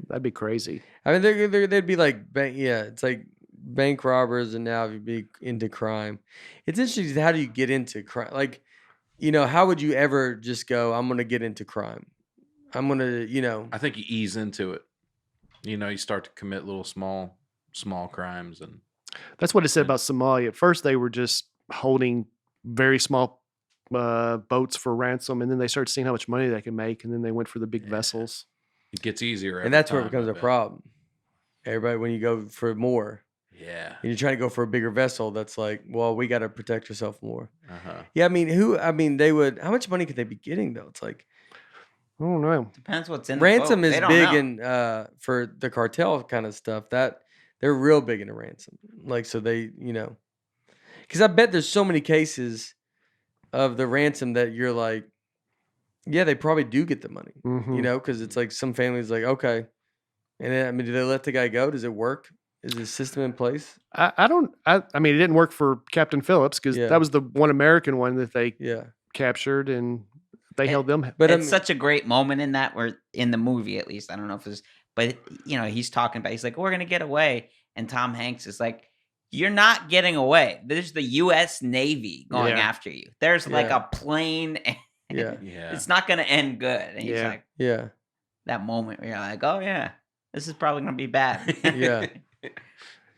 That'd be crazy. I mean, they'd be like, it's like bank robbers, and now you'd be into crime. It's interesting. How do you get into crime? Like, how would you ever just go, I'm going to get into crime? I'm going to, I think you ease into it. You start to commit little small crimes, and That's what it said about Somalia. At first, they were just holding very small boats for ransom, and then they started seeing how much money they can make, and then they went for the big vessels. it gets easier. and that's where it becomes a problem. Everybody, when you go for more, Yeah. and you're trying to go for a bigger vessel, that's like, well, we got to protect yourself more. Uh-huh. Yeah. They would, how much money could they be getting though? It's like, I don't know. Depends what's in the ransom boat. is They don't big know. in for the cartel kind of stuff, that they're real big into ransom. Like, so they, because I bet there's so many cases of the ransom that you're like, yeah, they probably do get the money, Mhm. because it's like some families like, okay. And then, do they let the guy go? Does it work? Is the system in place? I mean, it didn't work for Captain Phillips because Yeah. that was the one American one that they Yeah. captured, and they held them. But It's such a great moment in that, where in the movie, at least, I don't know if it's, but he's talking about, he's like, we're gonna get away, and Tom Hanks is like, you're not getting away. There's the U.S. Navy going Yeah. after you. There's like Yeah. a plane. Yeah. Yeah. It's not gonna end good. And he's Yeah. like, Yeah. that moment where you're like, oh yeah, this is probably gonna be bad. Yeah.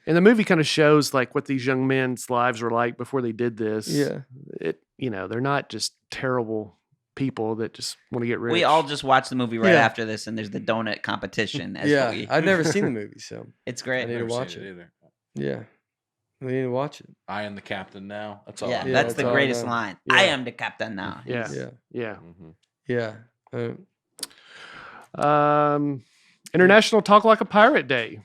And the movie kind of shows like what these young men's lives were like before they did this. Yeah. They're not just terrible people that just want to get rich. We all just watched the movie right Yeah. after this, and there's the donut competition. Yeah. I've never seen the movie, so It's I great. need to Never watch seen it. either. Yeah. We need to watch it. I am the captain now. That's all. Yeah, I know. Yeah, that's the all I greatest know. line. Yeah. I am the captain now. Yeah. Yeah. Yeah. Mhm. Yeah. International Talk Like a Pirate Day.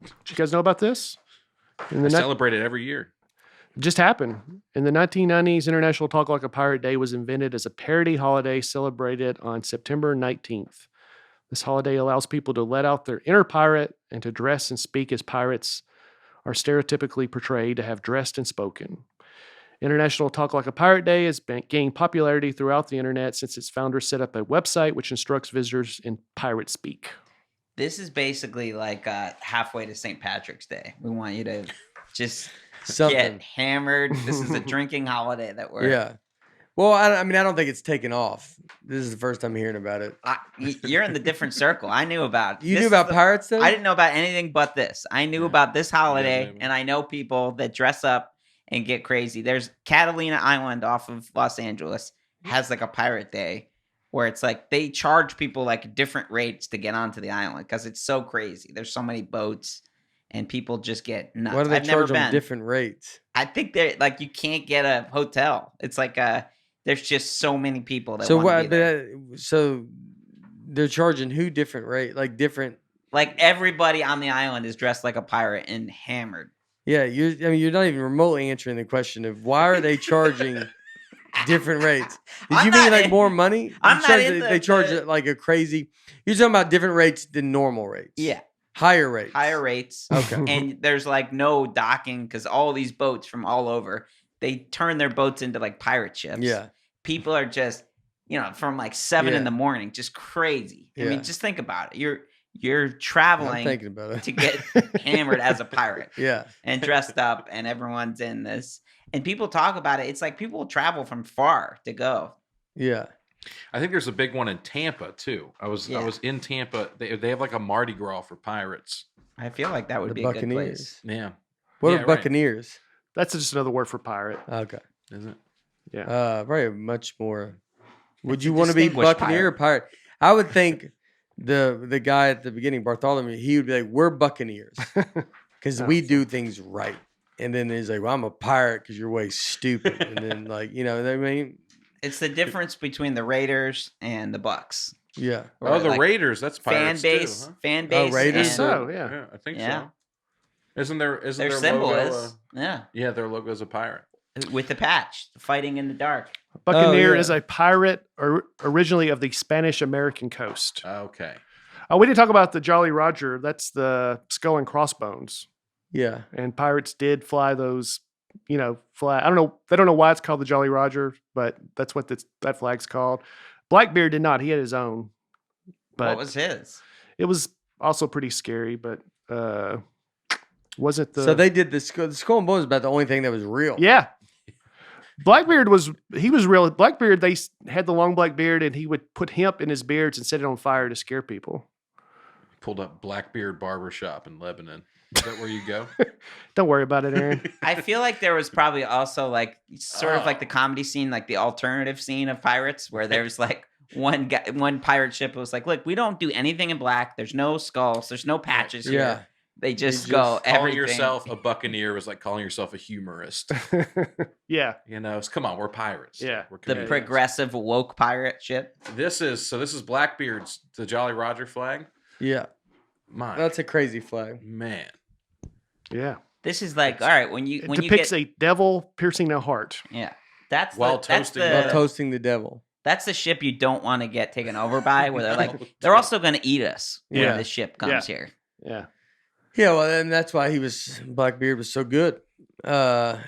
Did you guys know about this? I celebrate it every year. It just happened. In the 1990s, International Talk Like a Pirate Day was invented as a parody holiday celebrated on September 19th. This holiday allows people to let out their inner pirate and to dress and speak as pirates are stereotypically portrayed to have dressed and spoken. International Talk Like a Pirate Day has gained popularity throughout the internet since its founders set up a website which instructs visitors in pirate speak. This is basically like halfway to St. Patrick's Day. We want you to just Something. get hammered. This is a drinking holiday that we're. Yeah. Well, I don't think it's taken off. This is the first time hearing about it. You're in the different circle. I knew about. You this knew is about the- pirates, though? I didn't know about anything but this. I knew Yeah. about this holiday, maybe. and I know people that dress up and get crazy. There's Catalina Island off of Los Angeles has like a pirate day where it's like they charge people like different rates to get onto the island because it's so crazy. There's so many boats and people just get nuts. Why do they I've never charge them been. different rates? I think they're like you can't get a hotel. It's like there's just so many people that So want to what? be there. So they're charging who different rate? Like different? Like everybody on the island is dressed like a pirate and hammered. Yeah. You're not even remotely answering the question of why are they charging different rates? Did I'm you mean not like in- more money? I'm You not charge- in They charge it like a crazy. You're talking about different rates than normal rates. Yeah, Higher rates. higher rates. Okay. And there's like no docking because all these boats from all over, they turn their boats into like pirate ships. Yeah. People are just, from like 7 in Yeah. the morning, just crazy. I Yeah. mean, just think about it. You're I'm traveling thinking about it. to get hammered as a pirate Yeah. and dressed up, and everyone's in this. And people talk about it. It's like people travel from far to go. Yeah. I think there's a big one in Tampa too. I was in Tampa. They have like a Mardi Gras for pirates. I feel like that would The be a good place. Buccaneers. Yeah. What Yeah, are right. Buccaneers? That's just another word for pirate. Okay. Is it? Yeah. Probably much more. Would It's you a want to be distinguished Buccaneer or pirate? I would think the guy at the beginning, Bartholomew, he would be like, "We're Buccaneers because we do things right." and then he's like, "Well, I'm a pirate because you're way stupid." And then like I mean, It's the difference between the Raiders and the Bucks. yeah. Or, Oh, the like, Raiders. That's fan Pirates base, too, huh? fan base. Raiders, and So yeah. Yeah, I think Yeah. so. Isn't their their symbol logo, is yeah, their logo is a pirate. with the patch, fighting in the dark. Buccaneer yeah. is a pirate originally of the Spanish American coast. Okay. Oh, we didn't talk about the Jolly Roger. That's the Skull and Crossbones. Yeah. And pirates did fly those, flag. I don't know. They don't know why it's called the Jolly Roger, but that's what that flag's called. Blackbeard did not. He had his own. But What was his? it was also pretty scary, but wasn't the. So they did the Skull and Bones is about the only thing that was real. Yeah. Blackbeard was real. Blackbeard, they had the long black beard, and he would put hemp in his beards and set it on fire to scare people. Pulled up Blackbeard Barbershop in Lebanon. Is that where you go? Don't worry about it, Aaron. I feel like there was probably also like sort of like the comedy scene, like the alternative scene of pirates, where there's like one pirate ship was like, look, we don't do anything in black. There's no skulls. There's no patches here. Yeah. They just just go Calling everything. yourself a buccaneer was like calling yourself a humorist. Yeah. Come on, we're pirates. Yeah. We're The comedians. progressive woke pirate ship. This is Blackbeard's the Jolly Roger flag. Yeah. My That's a crazy flag. man. Yeah. This is like, all right, when It you depicts get a devil piercing a heart. yeah, that's While that's toasting While the toasting the devil. that's the ship you don't want to get taken over by, where they're like they're also going to eat us when Yeah. this ship comes here. Yeah. Yeah, well, and that's why Blackbeard was so good.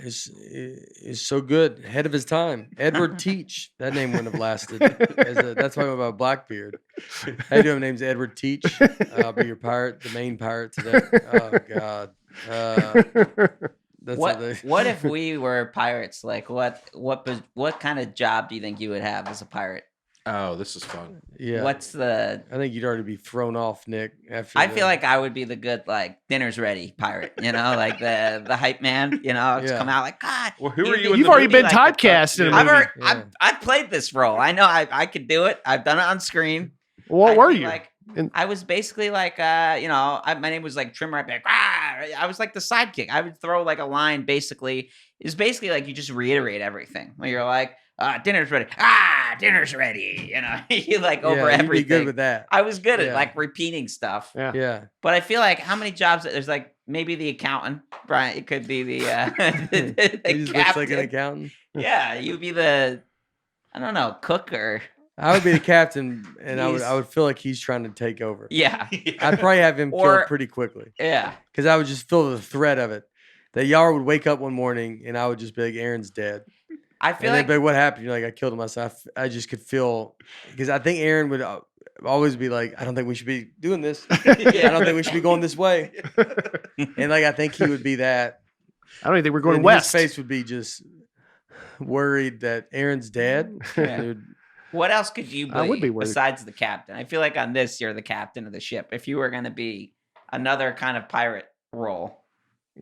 He's so good, ahead of his time. Edward Teach, that name wouldn't have lasted. That's why I'm about Blackbeard. How you doing? My name's Edward Teach. I'll be your pirate, the main pirate today. Oh God. That's What if we were pirates? Like what kind of job do you think you would have as a pirate? Oh, this is fun. Yeah. What's the I think you'd already be thrown off, Nick. After I feel like I would be the good like dinner's ready pirate, like the hype man, just Yeah. come out like God. Well, who are you'd you be- in You've the already you'd be been like the typecast in a I've, movie. already, Yeah. I've played this role. I know I could do it. I've done it on screen. What I'd were be you? Like, And- I was basically like, my name was like Trimmer. I'd be like, "Rah!" I was like the sidekick. I would throw like a line. Basically, it's basically like you just reiterate everything. Like you're like, dinner's ready. Dinner's ready. You like over you'd everything. be good with that. I was good at Yeah. like repeating stuff. Yeah. Yeah. But I feel like how many jobs there's like maybe the accountant, Brian. It could be the, the He just looks like an captain. accountant. Yeah, you'd be the I don't know cook or I would be the captain, and He's- I would feel like he's trying to take over. yeah I'd probably have him Or- killed pretty quickly yeah. because I would just feel the threat of it. That y'all would wake up one morning and I would just be like, "Aaron's dead," I feel and like they'd be like, "What happened?" You're like, "I killed him myself." I just could feel because I think Aaron would always be like, "I don't think we should be doing this. I don't think we should be going this way." And like I think he would be that. I don't even think we're going And west. His face would be just worried that Aaron's dead. Yeah. Dude, what else could you be, I would be worried. besides the captain? I feel like on this you're the captain of the ship. If you were going to be another kind of pirate role.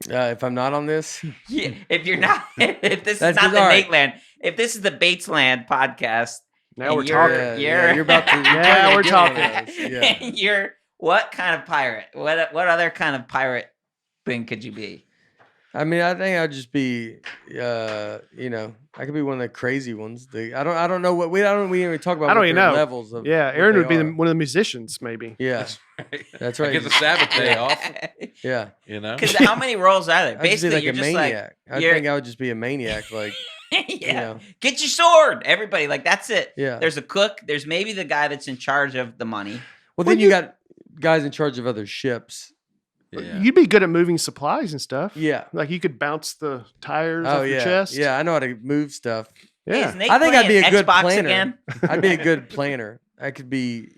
if I'm not on this, Yeah, if you're not, if this That's is not the all right. Nateland, if this is the Batesland podcast, Now and we're you're- talking. You're, you're about to. Now we're get one of talking. those, Yeah. You're what kind of pirate? What other kind of pirate thing could you be? I mean, I think I'd just be, I could be one of the crazy ones. I don't know what we didn't even talk about. I don't what even their know. levels of. Yeah, what Aaron they would be are. one of the musicians, maybe. Yeah, that's right. I get the Sabbath day off. Yeah, Because how many roles are there? I'd just be Basically, like you're a just maniac. I you're- think I would just be a maniac. Like, like, you yeah, know, get your sword, everybody. Like that's it. yeah. There's a cook. There's maybe the guy that's in charge of the money. Well, then you got guys in charge of other ships. Yeah. You'd be good at moving supplies and stuff. Yeah. Like you could bounce the tires Oh off your yeah. chest. Yeah, I know how to move stuff. Hey, Yeah. is Nate I think I'd be playing a good Xbox planner. again? I'd be a good planner. I could be,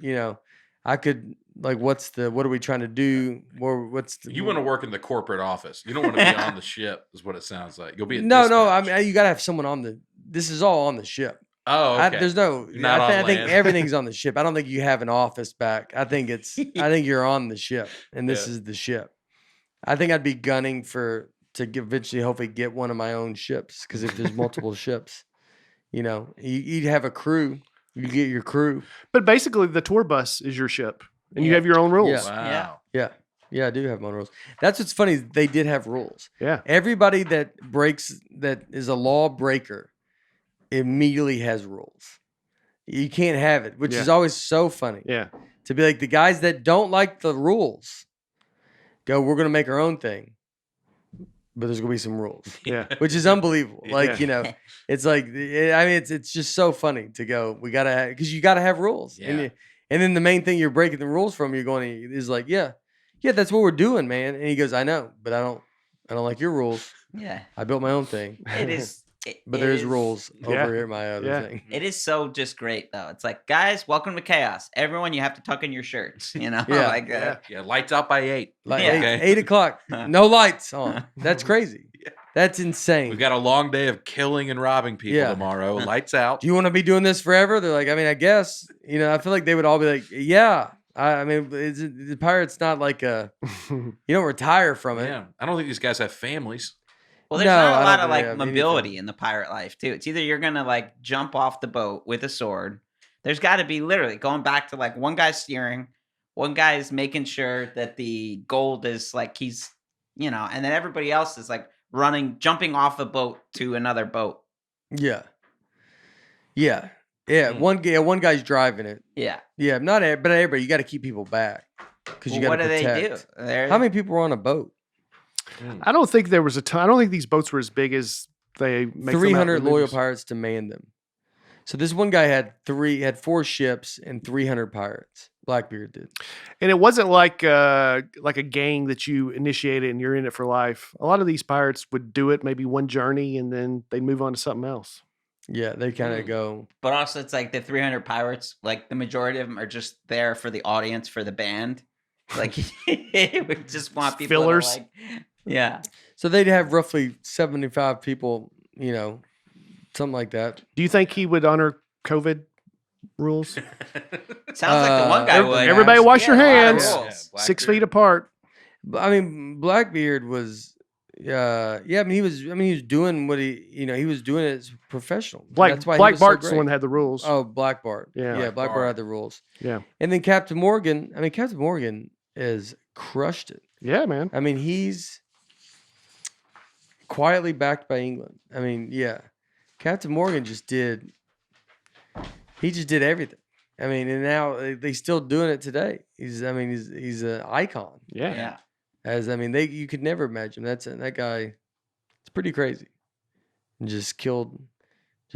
I could like, what are we trying to do? Or what's the, You want to work in the corporate office. You don't want to be on the ship, is what it sounds like. You'll be at No. I dispatch. mean, you gotta have someone this is all on the ship. Oh, okay. There's no. Not I on think land. everything's on the ship. I don't think you have an office back. I think you're on the ship, and this Yeah. is the ship. I think I'd be gunning eventually, hopefully, get one of my own ships. Because if there's multiple ships, you'd have a crew. You get your crew. But basically, the tour bus is your ship, and you Yeah. have your own rules. Yeah. Wow. Yeah, Yeah, I do have my own rules. That's what's funny. They did have rules. Yeah. Everybody that is a law breaker immediately has rules. You can't have it, which is always so funny. Yeah. To be like the guys that don't like the rules go, we're going to make our own thing, but there's going to be some rules. Yeah. Which is unbelievable. Like, Yeah. you know, it's like, I mean, it's just so funny to go, we got to, because you got to have rules. Yeah. And then the main thing you're breaking the rules from, you're going is like, yeah, that's what we're doing, man. And he goes, I know, but I don't like your rules. Yeah. I built my own thing. It is. But it there's is- rules over here, my other thing. It is so just great though. It's like, guys, welcome to chaos. Everyone, you have to tuck in your shirts. You know, Yeah. like Yeah, lights out by 8. Like Yeah. 8 o'clock, no lights on. That's crazy. Yeah. That's insane. We've got a long day of killing and robbing people Yeah. tomorrow. Lights out. Do you want to be doing this forever? They're like, I mean, I guess. You know, I feel like they would all be like, yeah. I mean, the Pirates not like you don't retire from it. Yeah, I don't think these guys have families. Well, there's No, not I a lot don't of think they like have anything. mobility in the pirate life too. It's either you're gonna like jump off the boat with a sword. There's got to be literally going back to like one guy's steering, one guy's making sure that the gold is like he's, you know, and then everybody else is like jumping off the boat to another boat. Yeah. Yeah. Yeah. One guy's driving it. Yeah. Yeah. But everybody, you got to keep people back because you Well, got what to do protect. they do? They're- How many people were on a boat? I don't think there was a ton. I don't think these boats were as big as they make them out in 300 the loyal movies. pirates to man them. So this one guy had 4 ships and 300 pirates. Blackbeard did. And it wasn't like a gang that you initiated and you're in it for life. A lot of these pirates would do it maybe one journey and then they'd move on to something else. Yeah, they kind of go. But also, it's like the 300 pirates. Like the majority of them are just there for the audience, for the band. Like we just want people Fillers. To like, yeah. So they'd have roughly 75 people, you know, something like that. Do you think he would honor COVID rules? Sounds like the one guy would. Everybody wash your He had a lot of hands. rules. Yeah, 6 Blackbeard. feet apart. But I mean, Blackbeard was, yeah. I mean, he was doing what he was doing it as a professional. That's why Black he was so Bart's the great. one that had the rules. Oh, Black Bart. Yeah. Yeah, Black Black Bart Bart. had the rules. Yeah. And then Captain Morgan. I mean, Captain Morgan is crushed it. Yeah, man. I mean, he's quietly backed by England. I mean, yeah. Captain Morgan just did everything. I mean, and now they still doing it today. He's an icon. Yeah. Yeah. You could never imagine that guy. It's pretty crazy. And just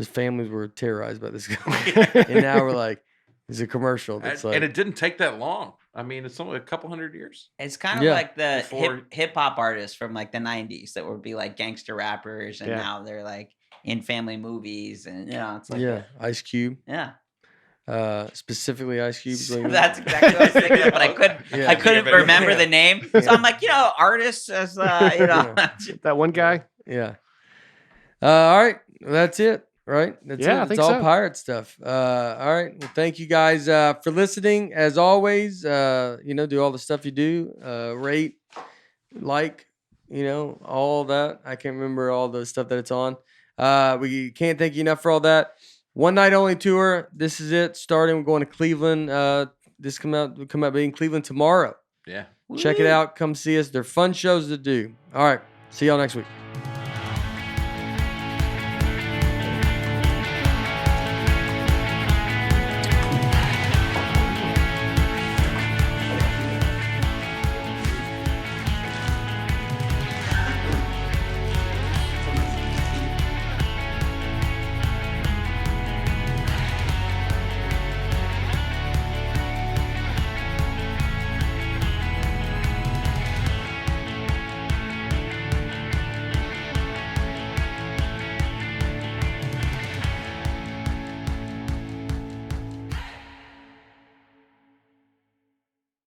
families were terrorized by this guy. And now we're like, it's a commercial. That's like, And it didn't take that long. I mean, it's only a couple hundred years. It's kind of Yeah. like the Before- hip hop artists from like the 90s that would be like gangster rappers, and Yeah. now they're like in family movies, and you know, it's like yeah, Ice Cube. yeah. Specifically Ice Cube. is what you mean? That's exactly what I was thinking of, but I couldn't Yeah. I couldn't Yeah, but- remember yeah. the name. So I'm like, you know, artists as you know. That one guy. Yeah. All right. Well, that's it. Right. That's Yeah, it. I It's think all so. pirate stuff. All right. Well, thank you guys for listening. As always, do all the stuff you do. Rate, like, all that. I can't remember all the stuff that it's on. We can't thank you enough for all that. One night only tour. This is it. Starting. We're going to Cleveland. This come out being Cleveland tomorrow. Yeah. Check it out. Come see us. They're fun shows to do. All right. See y'all next week.